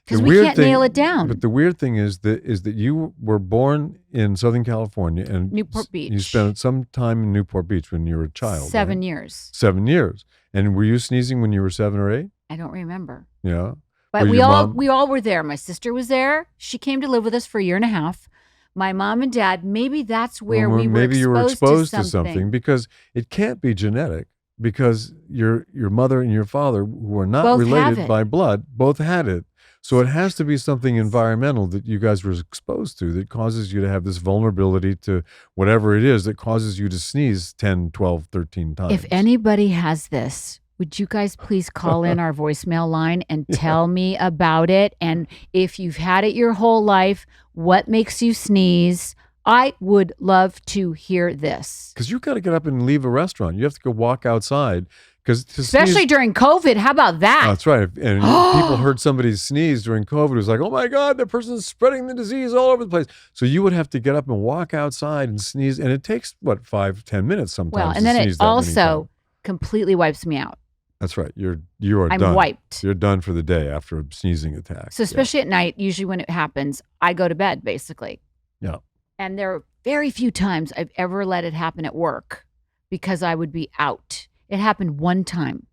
Speaker 1: because
Speaker 2: the
Speaker 1: we
Speaker 2: weird
Speaker 1: can't
Speaker 2: thing,
Speaker 1: nail it down.
Speaker 2: But the weird thing is that you were born in Southern California and
Speaker 1: Newport Beach.
Speaker 2: You spent some time in Newport Beach when you were a child.
Speaker 1: 7
Speaker 2: right?
Speaker 1: years.
Speaker 2: 7 years. And were you sneezing when you were 7 or 8?
Speaker 1: I don't remember.
Speaker 2: Yeah.
Speaker 1: But
Speaker 2: Or
Speaker 1: we
Speaker 2: your
Speaker 1: all
Speaker 2: mom-
Speaker 1: were there. My sister was there. She came to live with us for a year and a half. My mom and dad, maybe that's where
Speaker 2: Well,
Speaker 1: we were
Speaker 2: maybe
Speaker 1: exposed,
Speaker 2: you were exposed
Speaker 1: to something.
Speaker 2: because it can't be genetic, because your mother and your father, who are not
Speaker 1: Both have
Speaker 2: related
Speaker 1: it.
Speaker 2: by blood, both had it. So it has to be something environmental that you guys were exposed to that causes you to have this vulnerability to whatever it is that causes you to sneeze 10, 12, 13 times.
Speaker 1: If anybody has this, would you guys please call in our voicemail line and tell me about it? And if you've had it your whole life, what makes you sneeze? I would love to hear this.
Speaker 2: Because you've got to get up and leave a restaurant. You have to go walk outside.
Speaker 1: Especially during COVID. How about that?
Speaker 2: That's right. And people heard somebody sneeze during COVID. It was like, oh my God, that person's spreading the disease all over the place. So you would have to get up and walk outside and sneeze. And it takes, 5-10 minutes sometimes.
Speaker 1: Well, and then
Speaker 2: to
Speaker 1: it
Speaker 2: sneeze that many
Speaker 1: also
Speaker 2: times.
Speaker 1: completely wipes me out.
Speaker 2: That's right. You are
Speaker 1: I'm
Speaker 2: done.
Speaker 1: wiped.
Speaker 2: You're done for the day after a sneezing attack.
Speaker 1: So especially at night, usually when it happens, I go to bed basically.
Speaker 2: Yeah.
Speaker 1: And there are very few times I've ever let it happen at work because I would be out. It happened one time,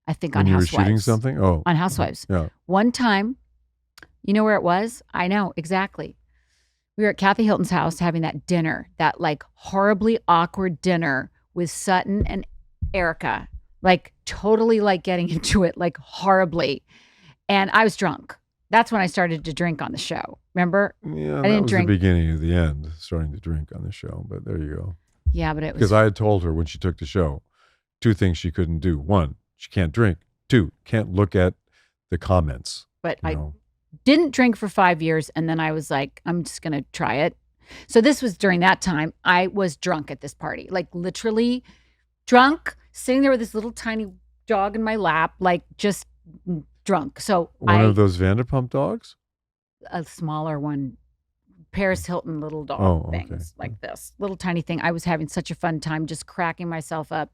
Speaker 1: I think,
Speaker 2: When
Speaker 1: on
Speaker 2: you
Speaker 1: Housewives.
Speaker 2: were shooting something? Oh.
Speaker 1: On Housewives.
Speaker 2: Yeah.
Speaker 1: One time, you know where it was? I know, exactly. We were at Kathy Hilton's house having that dinner, that like horribly awkward dinner with Sutton and Erica, like totally like getting into it, like horribly. And I was drunk. That's when I started to drink on the show. Remember?
Speaker 2: Yeah,
Speaker 1: I
Speaker 2: that
Speaker 1: didn't
Speaker 2: was
Speaker 1: drink.
Speaker 2: the beginning of the end, starting to drink on the show. But there you go.
Speaker 1: Yeah, but it was
Speaker 2: Because I had told her when she took the show, 2 things she couldn't do. 1, she can't drink. 2, can't look at the comments.
Speaker 1: But
Speaker 2: you
Speaker 1: I
Speaker 2: know.
Speaker 1: didn't drink for 5 years. And then I was like, I'm just going to try it. So this was during that time. I was drunk at this party, like literally drunk, sitting there with this little tiny dog in my lap, like just drunk. So
Speaker 2: One of those Vanderpump dogs?
Speaker 1: a smaller one, Paris Hilton little dog
Speaker 2: Oh, okay.
Speaker 1: things like this, little tiny thing. I was having such a fun time just cracking myself up.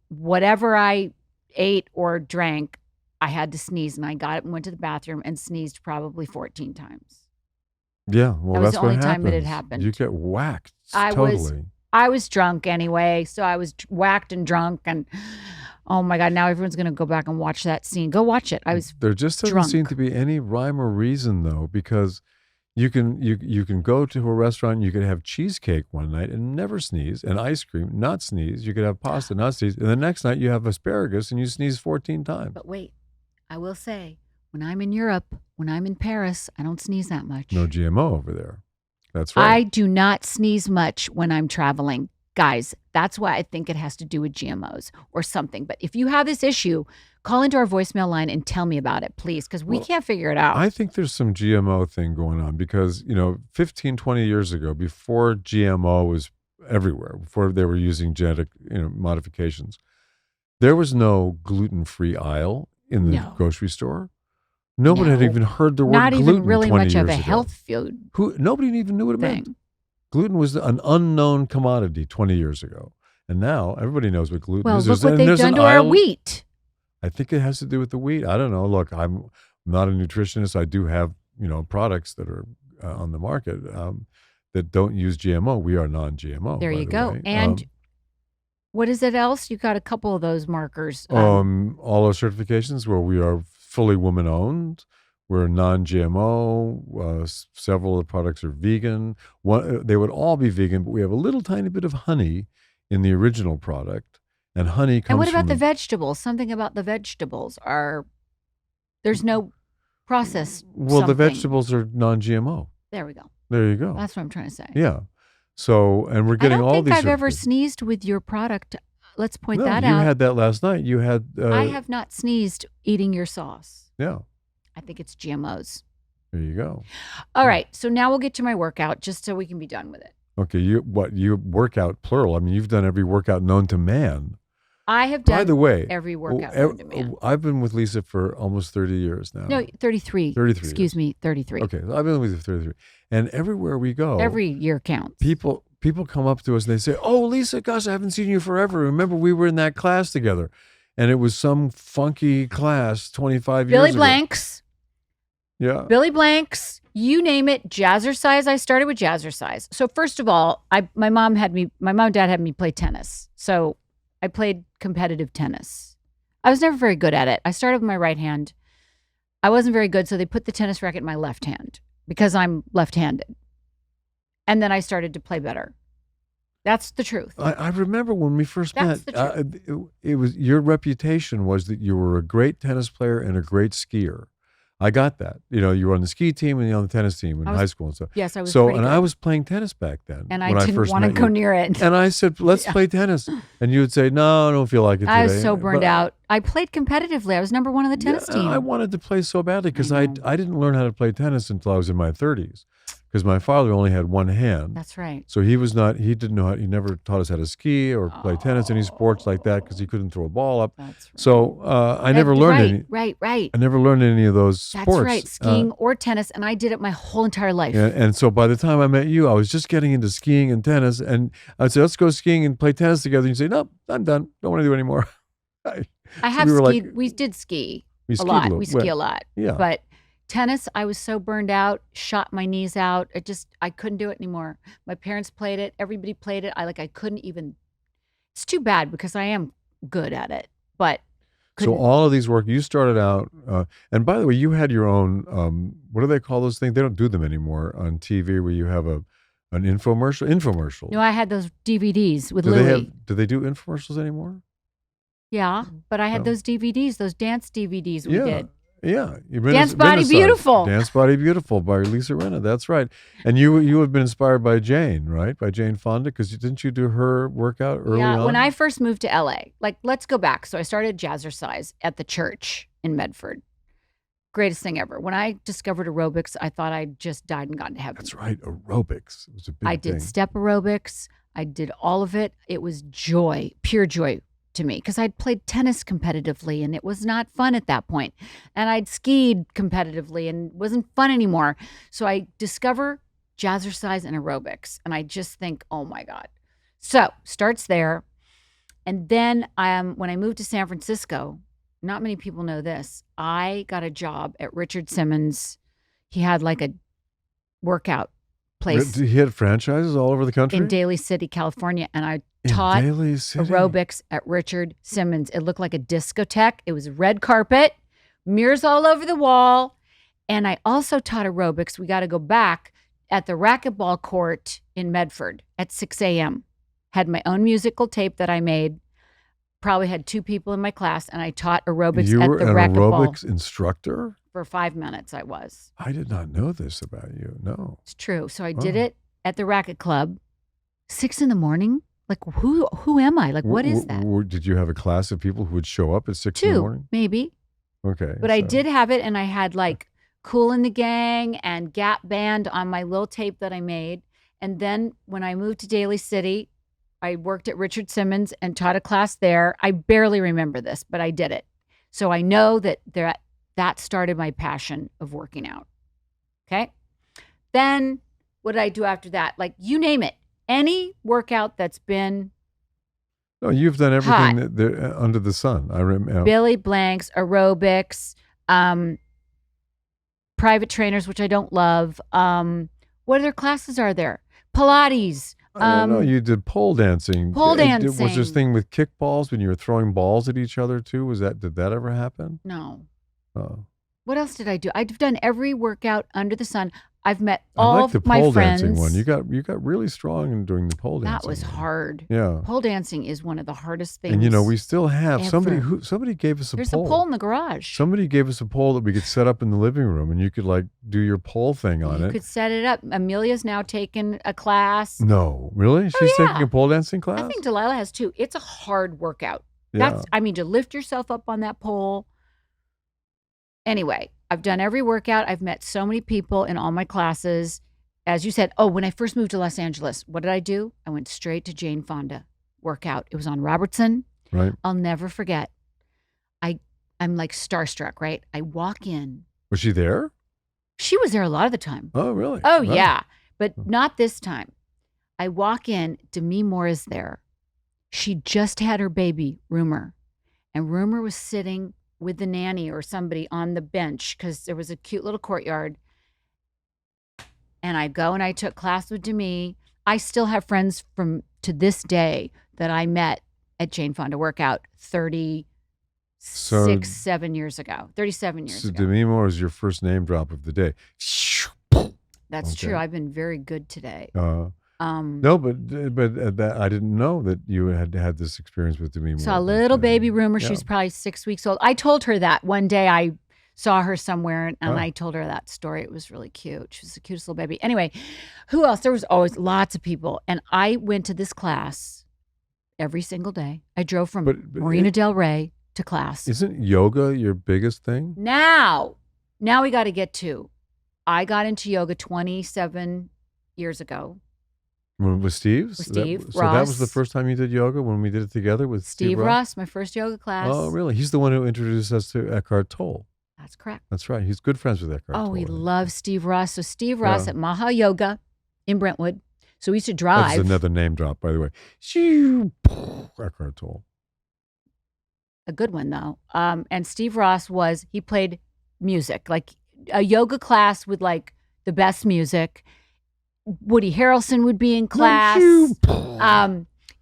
Speaker 1: Whatever I ate or drank, I had to sneeze, and I got up and went to the bathroom and sneezed probably 14 times.
Speaker 2: Yeah, well,
Speaker 1: That was
Speaker 2: that's
Speaker 1: the
Speaker 2: what
Speaker 1: only time that it
Speaker 2: happens.
Speaker 1: happened.
Speaker 2: You get whacked
Speaker 1: I
Speaker 2: totally.
Speaker 1: was drunk anyway, so I was whacked and drunk, and oh my God, now everyone's going to go back and watch that scene. Go watch it. I was
Speaker 2: There just doesn't
Speaker 1: drunk.
Speaker 2: seem to be any rhyme or reason though, because you can go to a restaurant, you could have cheesecake one night and never sneeze, and ice cream, not sneeze. You could have pasta, not sneeze, and the next night you have asparagus and you sneeze 14 times.
Speaker 1: But wait, I will say, when I'm in Europe, when I'm in Paris, I don't sneeze that much.
Speaker 2: No GMO over there. That's
Speaker 1: I
Speaker 2: right.
Speaker 1: do not sneeze much when I'm traveling. Guys, that's why I think it has to do with GMOs or something. But if you have this issue, call into our voicemail line and tell me about it, please, because we can't figure it out.
Speaker 2: I think there's some GMO thing going on because, 15, 20 years ago, before GMO was everywhere, before they were using genetic, modifications, there was no gluten-free aisle in the
Speaker 1: No.
Speaker 2: grocery store. Nobody had
Speaker 1: No.
Speaker 2: even heard the word
Speaker 1: Not
Speaker 2: gluten
Speaker 1: even really
Speaker 2: 20
Speaker 1: much
Speaker 2: years
Speaker 1: of a
Speaker 2: ago.
Speaker 1: health food
Speaker 2: Nobody even knew what it meant.
Speaker 1: thing.
Speaker 2: Gluten was an unknown commodity 20 years ago. And now everybody knows what gluten
Speaker 1: Well,
Speaker 2: is.
Speaker 1: look what
Speaker 2: and
Speaker 1: they've
Speaker 2: there's
Speaker 1: done
Speaker 2: an
Speaker 1: to our
Speaker 2: aisle-
Speaker 1: wheat.
Speaker 2: I think it has to do with the wheat. I don't know. Look, I'm not a nutritionist. I do have, products that are on the market that don't use GMO. We are non-GMO.
Speaker 1: There
Speaker 2: by
Speaker 1: you
Speaker 2: the
Speaker 1: go.
Speaker 2: way.
Speaker 1: And what is it else? You got a couple of those markers.
Speaker 2: All our certifications where we are fully woman-owned. We're non-GMO. Several of the products are vegan. They would all be vegan, but we have a little tiny bit of honey in the original product. And honey comes
Speaker 1: And what about
Speaker 2: from
Speaker 1: the vegetables? Something about the vegetables there's no process.
Speaker 2: Well, the
Speaker 1: something.
Speaker 2: vegetables are non-GMO.
Speaker 1: There we go.
Speaker 2: There you go.
Speaker 1: That's what I'm trying to say.
Speaker 2: Yeah. So, and we're getting
Speaker 1: I don't
Speaker 2: all
Speaker 1: think
Speaker 2: these.
Speaker 1: I've ever
Speaker 2: certifications.
Speaker 1: sneezed with your product. Let's point
Speaker 2: No,
Speaker 1: that
Speaker 2: you
Speaker 1: out.
Speaker 2: had that last night. You had.
Speaker 1: I have not sneezed eating your sauce.
Speaker 2: Yeah.
Speaker 1: I think it's GMOs.
Speaker 2: There you go.
Speaker 1: All right. So now we'll get to my workout just so we can be done with it.
Speaker 2: Okay. You workout plural. I mean, you've done every workout known to man.
Speaker 1: I have done
Speaker 2: By the way,
Speaker 1: every workout known to man.
Speaker 2: I've been with Lisa for almost 30 years now.
Speaker 1: No, 33.
Speaker 2: 33
Speaker 1: Excuse me, 33.
Speaker 2: Okay. So I've been with you for 33. And everywhere we go,
Speaker 1: Every year counts.
Speaker 2: people come up to us and they say, "Oh, Lisa, gosh, I haven't seen you forever. Remember we were in that class together." And it was some funky class 25
Speaker 1: Billy
Speaker 2: years ago.
Speaker 1: Blanks.
Speaker 2: Yeah.
Speaker 1: Billy Blanks, you name it, jazzercise. I started with jazzercise. So first of all, my mom and dad had me play tennis. So I played competitive tennis. I was never very good at it. I started with my right hand. I wasn't very good, so they put the tennis racket in my left hand because I'm left-handed. And then I started to play better. That's the truth.
Speaker 2: I remember when we first
Speaker 1: That's
Speaker 2: met,
Speaker 1: the
Speaker 2: it was your reputation was that you were a great tennis player and a great skier. I got that. You were on the ski team and on the tennis team in high school and stuff.
Speaker 1: Yes, I was
Speaker 2: So,
Speaker 1: pretty
Speaker 2: and
Speaker 1: good.
Speaker 2: I was playing tennis back then.
Speaker 1: And
Speaker 2: when
Speaker 1: I didn't
Speaker 2: first
Speaker 1: want to
Speaker 2: met
Speaker 1: go
Speaker 2: you.
Speaker 1: near it.
Speaker 2: And I said, "Let's play tennis." And you would say, "No, I don't feel like it today."
Speaker 1: I was so burned
Speaker 2: But
Speaker 1: out. I played competitively. I was number one on the tennis
Speaker 2: yeah,
Speaker 1: team.
Speaker 2: I wanted to play so badly because
Speaker 1: I
Speaker 2: I
Speaker 1: know.
Speaker 2: didn't learn how to play tennis until I was in my 30s because my father only had one hand.
Speaker 1: That's right.
Speaker 2: So he didn't know he never taught us how to ski or play tennis, any sports like that because he couldn't throw a ball up.
Speaker 1: That's right.
Speaker 2: So I never learned any.
Speaker 1: Right.
Speaker 2: I never learned any of those
Speaker 1: That's
Speaker 2: sports.
Speaker 1: right. Skiing or tennis. And I did it my whole entire life.
Speaker 2: And so by the time I met you, I was just getting into skiing and tennis. And I'd say, "Let's go skiing and play tennis together." And you'd say, "Nope, I'm done. Don't want to do it anymore."
Speaker 1: I have
Speaker 2: we were
Speaker 1: skied.
Speaker 2: like,
Speaker 1: We did ski
Speaker 2: we
Speaker 1: a
Speaker 2: skied
Speaker 1: lot.
Speaker 2: little.
Speaker 1: We ski a lot.
Speaker 2: Yeah.
Speaker 1: But tennis, I was so burned out, shot my knees out. I couldn't do it anymore. My parents played it. Everybody played it. I couldn't even. It's too bad because I am good at it, but
Speaker 2: So
Speaker 1: couldn't.
Speaker 2: all of these work, you started out, and by the way, you had your own, what do they call those things? They don't do them anymore on TV where you have an infomercial.
Speaker 1: No, I had those DVDs with
Speaker 2: do
Speaker 1: Louie.
Speaker 2: do they do infomercials anymore?
Speaker 1: Yeah, but I had
Speaker 2: No.
Speaker 1: those DVDs, those dance DVDs we did.
Speaker 2: Yeah.
Speaker 1: Dance Body Beautiful.
Speaker 2: Dance Body Beautiful by Lisa Rinna. That's right. And you have been inspired by Jane, right? By Jane Fonda, because didn't you do her workout early on?
Speaker 1: Yeah, when I first moved to LA, let's go back. So I started jazzercise at the church in Medford. Greatest thing ever. When I discovered aerobics, I thought I just died and gone to heaven.
Speaker 2: That's right. Aerobics. It was a big
Speaker 1: I
Speaker 2: thing.
Speaker 1: did step aerobics. I did all of it. It was joy, pure joy to me, because I'd played tennis competitively and it was not fun at that point. And I'd skied competitively and it wasn't fun anymore. So I discover jazzercise and aerobics and I just think, oh my God. So starts there. And then when I moved to San Francisco, not many people know this, I got a job at Richard Simmons. He had like a workout place
Speaker 2: He had franchises all over the country?
Speaker 1: in Daly City, California. And I
Speaker 2: In
Speaker 1: taught
Speaker 2: Daly City?
Speaker 1: aerobics at Richard Simmons. It looked like a discotheque. It was red carpet, mirrors all over the wall. And I also taught aerobics. We got to go back at the racquetball court in Medford at 6 a.m. Had my own musical tape that I made. Probably had 2 people in my class, and I taught aerobics
Speaker 2: You
Speaker 1: at
Speaker 2: were
Speaker 1: the
Speaker 2: an
Speaker 1: racquetball.
Speaker 2: aerobics instructor?
Speaker 1: For 5 minutes I was.
Speaker 2: I did not know this about you. No.
Speaker 1: It's true. So I did
Speaker 2: Oh.
Speaker 1: it at the racket club, 6 a.m. Like, who am I? Like, what is that?
Speaker 2: Did you have a class of people who would show up at 6 in the
Speaker 1: 2,
Speaker 2: morning?
Speaker 1: maybe.
Speaker 2: Okay.
Speaker 1: But I
Speaker 2: so-
Speaker 1: did have it, and I had like Kool and the Gang and Gap Band on my little tape that I made. And then when I moved to Daly City, I worked at Richard Simmons and taught a class there. I barely remember this, but I did it. So I know that started my passion of working out. Okay. Then what did I do after that? Like, you name it. Any workout that's been
Speaker 2: No, you've done everything
Speaker 1: hot.
Speaker 2: under the sun. I remember.
Speaker 1: Billy Blanks, aerobics, private trainers, which I don't love. What other classes are there? Pilates.
Speaker 2: I don't know. You did pole dancing.
Speaker 1: Pole
Speaker 2: Was this
Speaker 1: dancing.
Speaker 2: thing with kickballs when you were throwing balls at each other too? Did that ever happen?
Speaker 1: No.
Speaker 2: Oh.
Speaker 1: What else did I do? I've done every workout under the sun. I've met
Speaker 2: I
Speaker 1: all
Speaker 2: like the
Speaker 1: of my
Speaker 2: pole
Speaker 1: friends.
Speaker 2: dancing one. You got really strong in doing the pole dancing.
Speaker 1: That was
Speaker 2: one.
Speaker 1: hard.
Speaker 2: Yeah.
Speaker 1: Pole dancing is one of the hardest things.
Speaker 2: And we still have somebody
Speaker 1: ever.
Speaker 2: somebody gave us a
Speaker 1: There's
Speaker 2: pole.
Speaker 1: a pole in the garage.
Speaker 2: Somebody gave us a pole that we could set up in the living room, and you could like do your pole thing on
Speaker 1: You
Speaker 2: it.
Speaker 1: could set it up. Amelia's now taken a class.
Speaker 2: No, really? She's
Speaker 1: yeah.
Speaker 2: taking a pole dancing class?
Speaker 1: I think Delilah has too. It's a hard workout.
Speaker 2: Yeah.
Speaker 1: To lift yourself up on that pole. Anyway, I've done every workout. I've met so many people in all my classes. As you said, when I first moved to Los Angeles, what did I do? I went straight to Jane Fonda workout. It was on Robertson.
Speaker 2: Right.
Speaker 1: I'll never forget. I'm like starstruck, right? I walk in.
Speaker 2: Was she there?
Speaker 1: She was there a lot of the time.
Speaker 2: Oh, really?
Speaker 1: Oh,
Speaker 2: Wow.
Speaker 1: yeah. But not this time. I walk in, Demi Moore is there. She just had her baby, Rumor. And Rumor was sitting with the nanny or somebody on the bench because there was a cute little courtyard. And I go and I took class with Demi. I still have friends to this day that I met at Jane Fonda workout 37 years ago.
Speaker 2: So Demi Moore is your first name drop of the day.
Speaker 1: That's
Speaker 2: Okay.
Speaker 1: true. I've been very good today.
Speaker 2: No, but that I didn't know that you had had this experience with Demi Moore.
Speaker 1: Saw a little baby Rumor.
Speaker 2: Yeah.
Speaker 1: She was probably 6 weeks old. I told her that one day. I saw her somewhere and
Speaker 2: Oh.
Speaker 1: I told her that story. It was really cute. She was the cutest little baby. Anyway, who else? There was always lots of people. And I went to this class every single day. I drove from
Speaker 2: But
Speaker 1: Marina Del Rey to class.
Speaker 2: Isn't yoga your biggest thing?
Speaker 1: Now we got to get to. I got into yoga 27 years ago.
Speaker 2: With Steve's?
Speaker 1: With Steve
Speaker 2: So that was the
Speaker 1: Ross.
Speaker 2: first time you did yoga when we did it together with
Speaker 1: Steve Ross, my first yoga class.
Speaker 2: Oh, really? He's the one who introduced us to Eckhart Tolle.
Speaker 1: That's correct.
Speaker 2: That's right. He's good friends with Eckhart Tolle.
Speaker 1: Oh, we love Steve Ross. So Steve Ross
Speaker 2: Yeah.
Speaker 1: at Maha Yoga in Brentwood. So we used to
Speaker 2: That's
Speaker 1: drive.
Speaker 2: another name drop, by the way. Shoo, Eckhart Tolle.
Speaker 1: a good one though. And Steve Ross he played music, like a yoga class with like the best music. Woody Harrelson would be in class.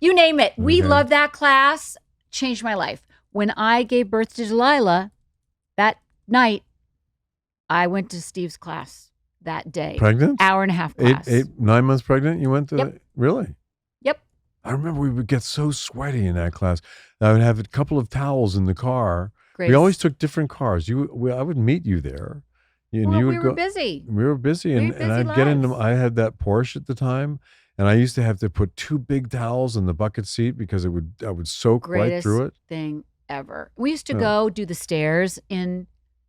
Speaker 1: You name it. We love that class. Changed my life. When I gave birth to Delilah that night, I went to Steve's class that day.
Speaker 2: Pregnant?
Speaker 1: Hour and a half class.
Speaker 2: 9 months pregnant? You went to
Speaker 1: Yep.
Speaker 2: Really?
Speaker 1: Yep.
Speaker 2: I remember we would get so sweaty in that class. I would have a couple of towels in the car.
Speaker 1: Grace.
Speaker 2: We always took different cars. I would meet you there. And you would
Speaker 1: we were busy.
Speaker 2: We were busy, and I'd
Speaker 1: busy
Speaker 2: get into.
Speaker 1: lives.
Speaker 2: I had that Porsche at the time, and I used to have to put 2 big towels in the bucket seat because I would soak right through it.
Speaker 1: Thing ever. We used to go do the stairs in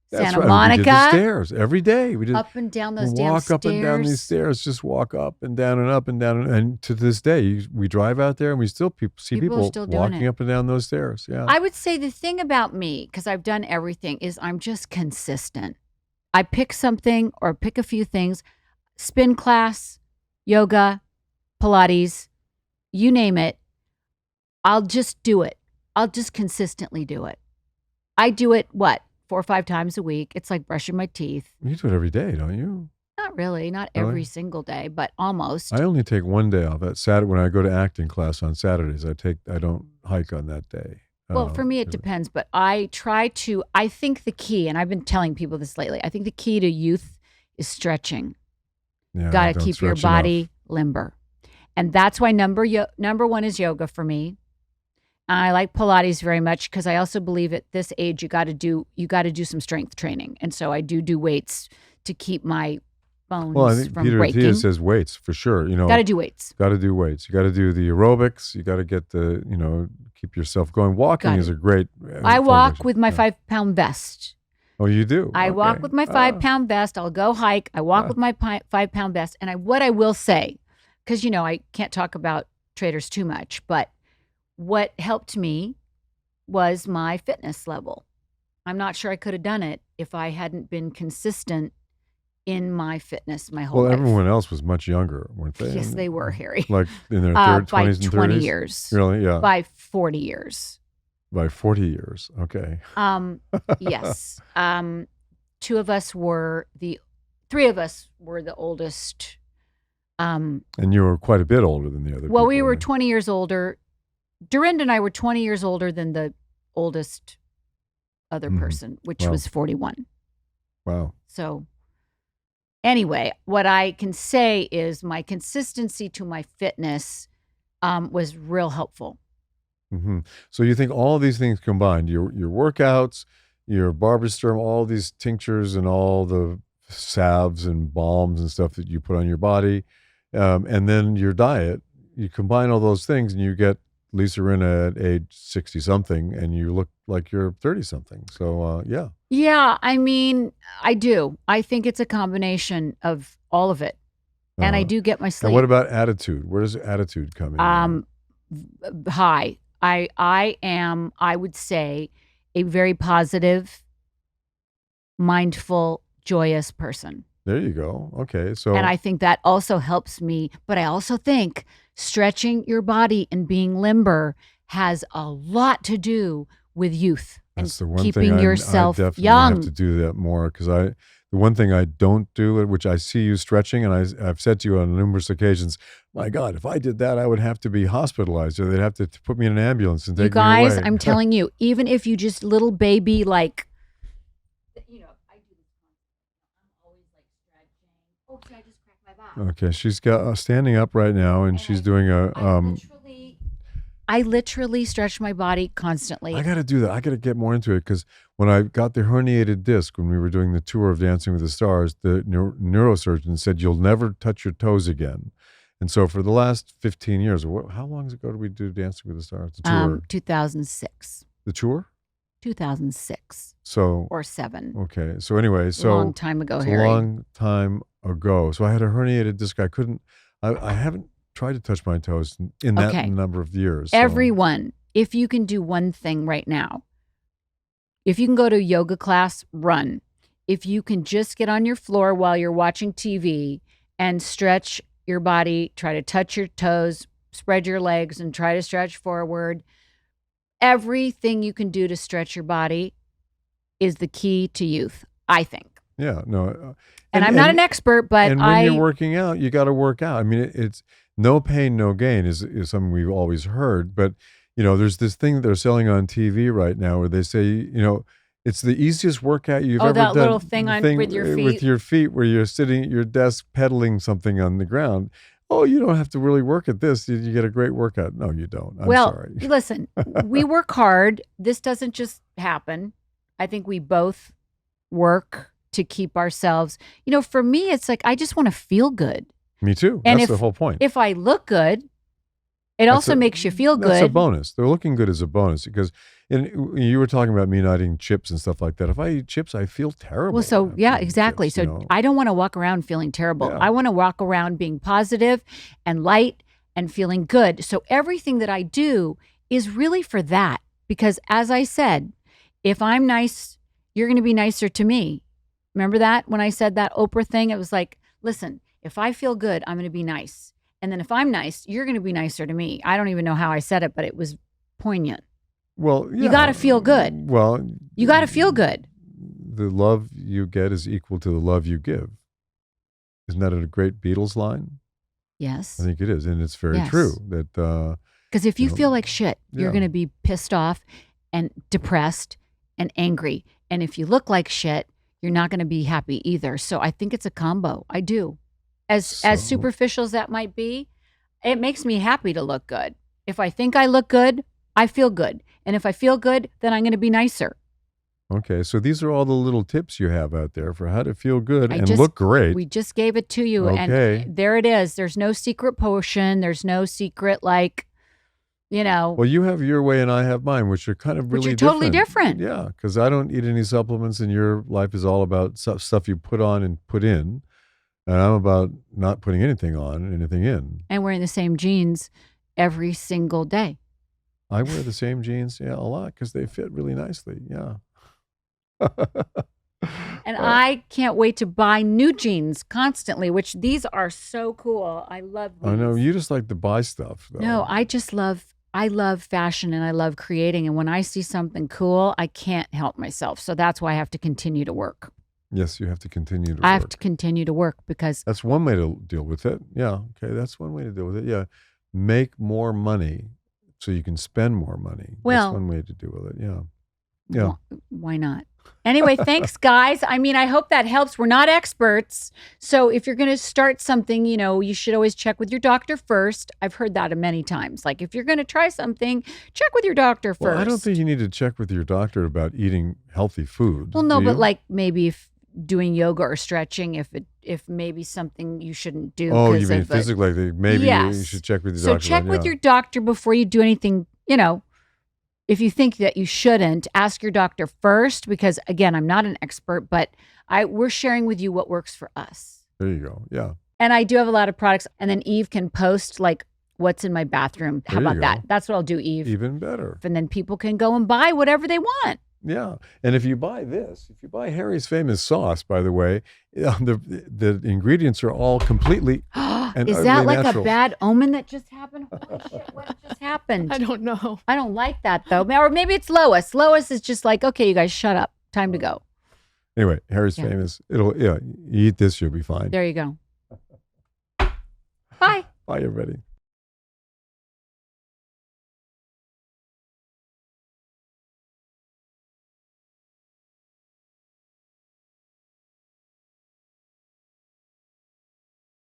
Speaker 2: That's
Speaker 1: Santa
Speaker 2: right.
Speaker 1: Monica.
Speaker 2: We did the stairs every day. We did
Speaker 1: up and down those damn
Speaker 2: walk
Speaker 1: stairs.
Speaker 2: up and down these stairs. Just walk up and down and up and down. And to this day, we drive out there and we still see people
Speaker 1: still doing
Speaker 2: walking
Speaker 1: it.
Speaker 2: up and down those stairs. Yeah.
Speaker 1: I would say the thing about me, because I've done everything, is I'm just consistent. I pick something or pick a few things, spin class, yoga, Pilates, you name it. I'll just do it. I'll just consistently do it. I do it, 4 or 5 times a week. It's like brushing my teeth.
Speaker 2: You do it every day, don't you?
Speaker 1: Not really, not
Speaker 2: Really?
Speaker 1: every single day, but almost.
Speaker 2: I only take one day off. At Saturday, when I go to acting class on Saturdays, I don't hike on that day.
Speaker 1: Well, for me, it depends, but I think the key, and I've been telling people this lately, I think the key to youth is stretching.
Speaker 2: Yeah,
Speaker 1: Got
Speaker 2: I
Speaker 1: to
Speaker 2: don't
Speaker 1: keep your
Speaker 2: stretch
Speaker 1: body
Speaker 2: enough.
Speaker 1: limber. And that's why number 1 is yoga for me. I like Pilates very much because I also believe at this age you got to do some strength training. And so I do weights to keep my bones
Speaker 2: Well, I think
Speaker 1: from
Speaker 2: Peter
Speaker 1: breaking.
Speaker 2: Attia says weights for sure.
Speaker 1: Got to do weights.
Speaker 2: Got to do weights. You got to do the aerobics. You got to get keep yourself going. Walking is a great.
Speaker 1: I walk
Speaker 2: formation.
Speaker 1: with my 5-pound vest.
Speaker 2: Oh, you do?
Speaker 1: I walk
Speaker 2: Okay.
Speaker 1: with my 5-pound vest. I'll go hike. I walk with my 5-pound vest. And what I will say, because I can't talk about traders too much, but what helped me was my fitness level. I'm not sure I could have done it if I hadn't been consistent in my fitness my whole life.
Speaker 2: Well, everyone else was much younger, weren't they?
Speaker 1: Yes, they were, Harry.
Speaker 2: Like in their 20s
Speaker 1: by
Speaker 2: and 30s?
Speaker 1: 20 years.
Speaker 2: Really? Yeah.
Speaker 1: By 40 years.
Speaker 2: By 40 years. Okay.
Speaker 1: Yes. 3 of us were the oldest.
Speaker 2: And you were quite a bit older than the other people.
Speaker 1: Well, we were
Speaker 2: right?
Speaker 1: 20 years older. Dorinda and I were 20 years older than the oldest other person, which
Speaker 2: Wow.
Speaker 1: was 41.
Speaker 2: Wow.
Speaker 1: So anyway, what I can say is my consistency to my fitness was real helpful.
Speaker 2: Mm-hmm. So you think all of these things combined, your workouts, your barber Sturm, all these tinctures and all the salves and balms and stuff that you put on your body, and then your diet, you combine all those things and you get Lisa Rinna at age 60-something and you look like you're 30-something. So, yeah.
Speaker 1: Yeah, I mean, I do. I think it's a combination of all of it. And I do get my sleep.
Speaker 2: And what about attitude? Where does attitude come in?
Speaker 1: High. I am, I would say, a very positive, mindful, joyous person.
Speaker 2: There you go. Okay. So,
Speaker 1: And I think that also helps me. But I also think stretching your body and being limber has a lot to do with youth
Speaker 2: that's
Speaker 1: and
Speaker 2: the one
Speaker 1: keeping
Speaker 2: thing
Speaker 1: yourself
Speaker 2: I definitely
Speaker 1: young.
Speaker 2: have to do that more because the one thing I don't do, which I see you stretching, and I've said to you on numerous occasions, my God, if I did that, I would have to be hospitalized, or they'd have to put me in an ambulance and take
Speaker 1: You guys,
Speaker 2: me away.
Speaker 1: I'm telling you, even if you just little baby, like, I do this. I'm always like stretching. Oh, see, I just cracked my back.
Speaker 2: Okay, she's got standing up right now, and she's doing a.
Speaker 1: I literally stretch my body constantly.
Speaker 2: I got to do that. I got to get more into it because when I got the herniated disc, when we were doing the tour of Dancing with the Stars, the neurosurgeon said, you'll never touch your toes again. And so for the last 15 years, how long ago did we do Dancing with the Stars? The tour?
Speaker 1: 2006.
Speaker 2: The tour?
Speaker 1: 2006.
Speaker 2: So.
Speaker 1: Or 7.
Speaker 2: Okay. So anyway, so.
Speaker 1: Long time ago,
Speaker 2: it's
Speaker 1: Harry.
Speaker 2: a long time ago. So I had a herniated disc. I haven't tried to touch my toes in that number of years. So.
Speaker 1: Everyone, if you can do one thing right now, if you can go to a yoga class, run. If you can just get on your floor while you're watching TV and stretch your body, try to touch your toes, spread your legs and try to stretch forward. everything you can do to stretch your body is the key to youth, I think.
Speaker 2: Yeah, no.
Speaker 1: And I'm not an expert, but
Speaker 2: and when you're working out, you got to work out. I mean, it's no pain, no gain is something we've always heard. But, there's this thing that they're selling on TV right now where they say, it's the easiest workout you've ever done.
Speaker 1: Oh, that little thing with your feet?
Speaker 2: With your feet where you're sitting at your desk pedaling something on the ground. Oh, you don't have to really work at this. You get a great workout. No, you don't. I'm sorry.
Speaker 1: Listen, we work hard. This doesn't just happen. I think we both work to keep ourselves. For me, it's like I just want to feel good.
Speaker 2: Me too.
Speaker 1: And
Speaker 2: that's the whole point.
Speaker 1: If I look good, it also makes you feel good.
Speaker 2: That's a bonus. The looking good is a bonus because you were talking about me not eating chips and stuff like that. If I eat chips, I feel terrible.
Speaker 1: Well, so yeah, exactly.
Speaker 2: Chips,
Speaker 1: so I don't want to walk around feeling terrible.
Speaker 2: Yeah.
Speaker 1: I want to walk around being positive and light and feeling good. So everything that I do is really for that. Because as I said, if I'm nice, you're going to be nicer to me. Remember that when I said that Oprah thing? It was like, listen, if I feel good, I'm going to be nice. And then if I'm nice, you're going to be nicer to me. I don't even know how I said it, but it was poignant.
Speaker 2: Well, yeah.
Speaker 1: You got to feel good.
Speaker 2: Well,
Speaker 1: you got to feel good.
Speaker 2: The love you get is equal to the love you give. Isn't that a great Beatles line?
Speaker 1: Yes.
Speaker 2: I think it is. And it's very true that,
Speaker 1: because if you feel like shit, you're going to be pissed off and depressed and angry. And if you look like shit, you're not going to be happy either. So I think it's a combo. I do. As superficial as that might be, it makes me happy to look good. If I think I look good, I feel good. And if I feel good, then I'm going to be nicer.
Speaker 2: Okay. So these are all the little tips you have out there for how to feel good and look great.
Speaker 1: We just gave it to you.
Speaker 2: Okay.
Speaker 1: And there it is. There's no secret potion. There's no secret
Speaker 2: Well, you have your way and I have mine, which are kind of really
Speaker 1: different. Totally different.
Speaker 2: Yeah, because I don't eat any supplements and your life is all about stuff you put on and put in. And I'm about not putting anything on, anything in.
Speaker 1: And wearing the same jeans every single day.
Speaker 2: I wear the same jeans, a lot because they fit really nicely, yeah.
Speaker 1: And I can't wait to buy new jeans constantly, which these are so cool. I love these.
Speaker 2: I know, you just like to buy stuff, though.
Speaker 1: No, I love fashion and I love creating. And when I see something cool, I can't help myself. So that's why I have to continue to work.
Speaker 2: Yes, you have to continue to work.
Speaker 1: I have to continue to work because...
Speaker 2: That's one way to deal with it. Yeah, okay, that's one way to deal with it. Yeah, make more money so you can spend more money.
Speaker 1: Well,
Speaker 2: that's one way to deal with it, yeah. Yeah.
Speaker 1: Why not? Anyway, thanks, guys. I mean, I hope that helps. We're not experts. So if you're going to start something, you should always check with your doctor first. I've heard that many times. Like, if you're going to try something, check with your doctor first.
Speaker 2: Well, I don't think you need to check with your doctor about eating healthy food.
Speaker 1: Well, no, but like maybe if doing yoga or stretching, if maybe something you shouldn't do.
Speaker 2: Oh, you mean physically? Maybe you should check with your doctor.
Speaker 1: So check with your doctor before you do anything, If you think that you shouldn't, ask your doctor first because, again, I'm not an expert, but we're sharing with you what works for us.
Speaker 2: There you go. Yeah.
Speaker 1: And I do have a lot of products. And then Eve can post like what's in my bathroom. How about that? That's what I'll do, Eve.
Speaker 2: Even better.
Speaker 1: And then people can go and buy whatever they want.
Speaker 2: Yeah. And if you buy Harry's famous sauce, by the way, the ingredients are all completely and
Speaker 1: is that like
Speaker 2: natural.
Speaker 1: A bad omen that just happened? Holy shit, what just happened?
Speaker 4: I don't know.
Speaker 1: I don't like that though. Or maybe it's Lois. Lois is just like, okay, you guys shut up. Time to go.
Speaker 2: Anyway, Harry's famous. You eat this, you'll be fine.
Speaker 1: There you go. Bye.
Speaker 2: Bye, everybody.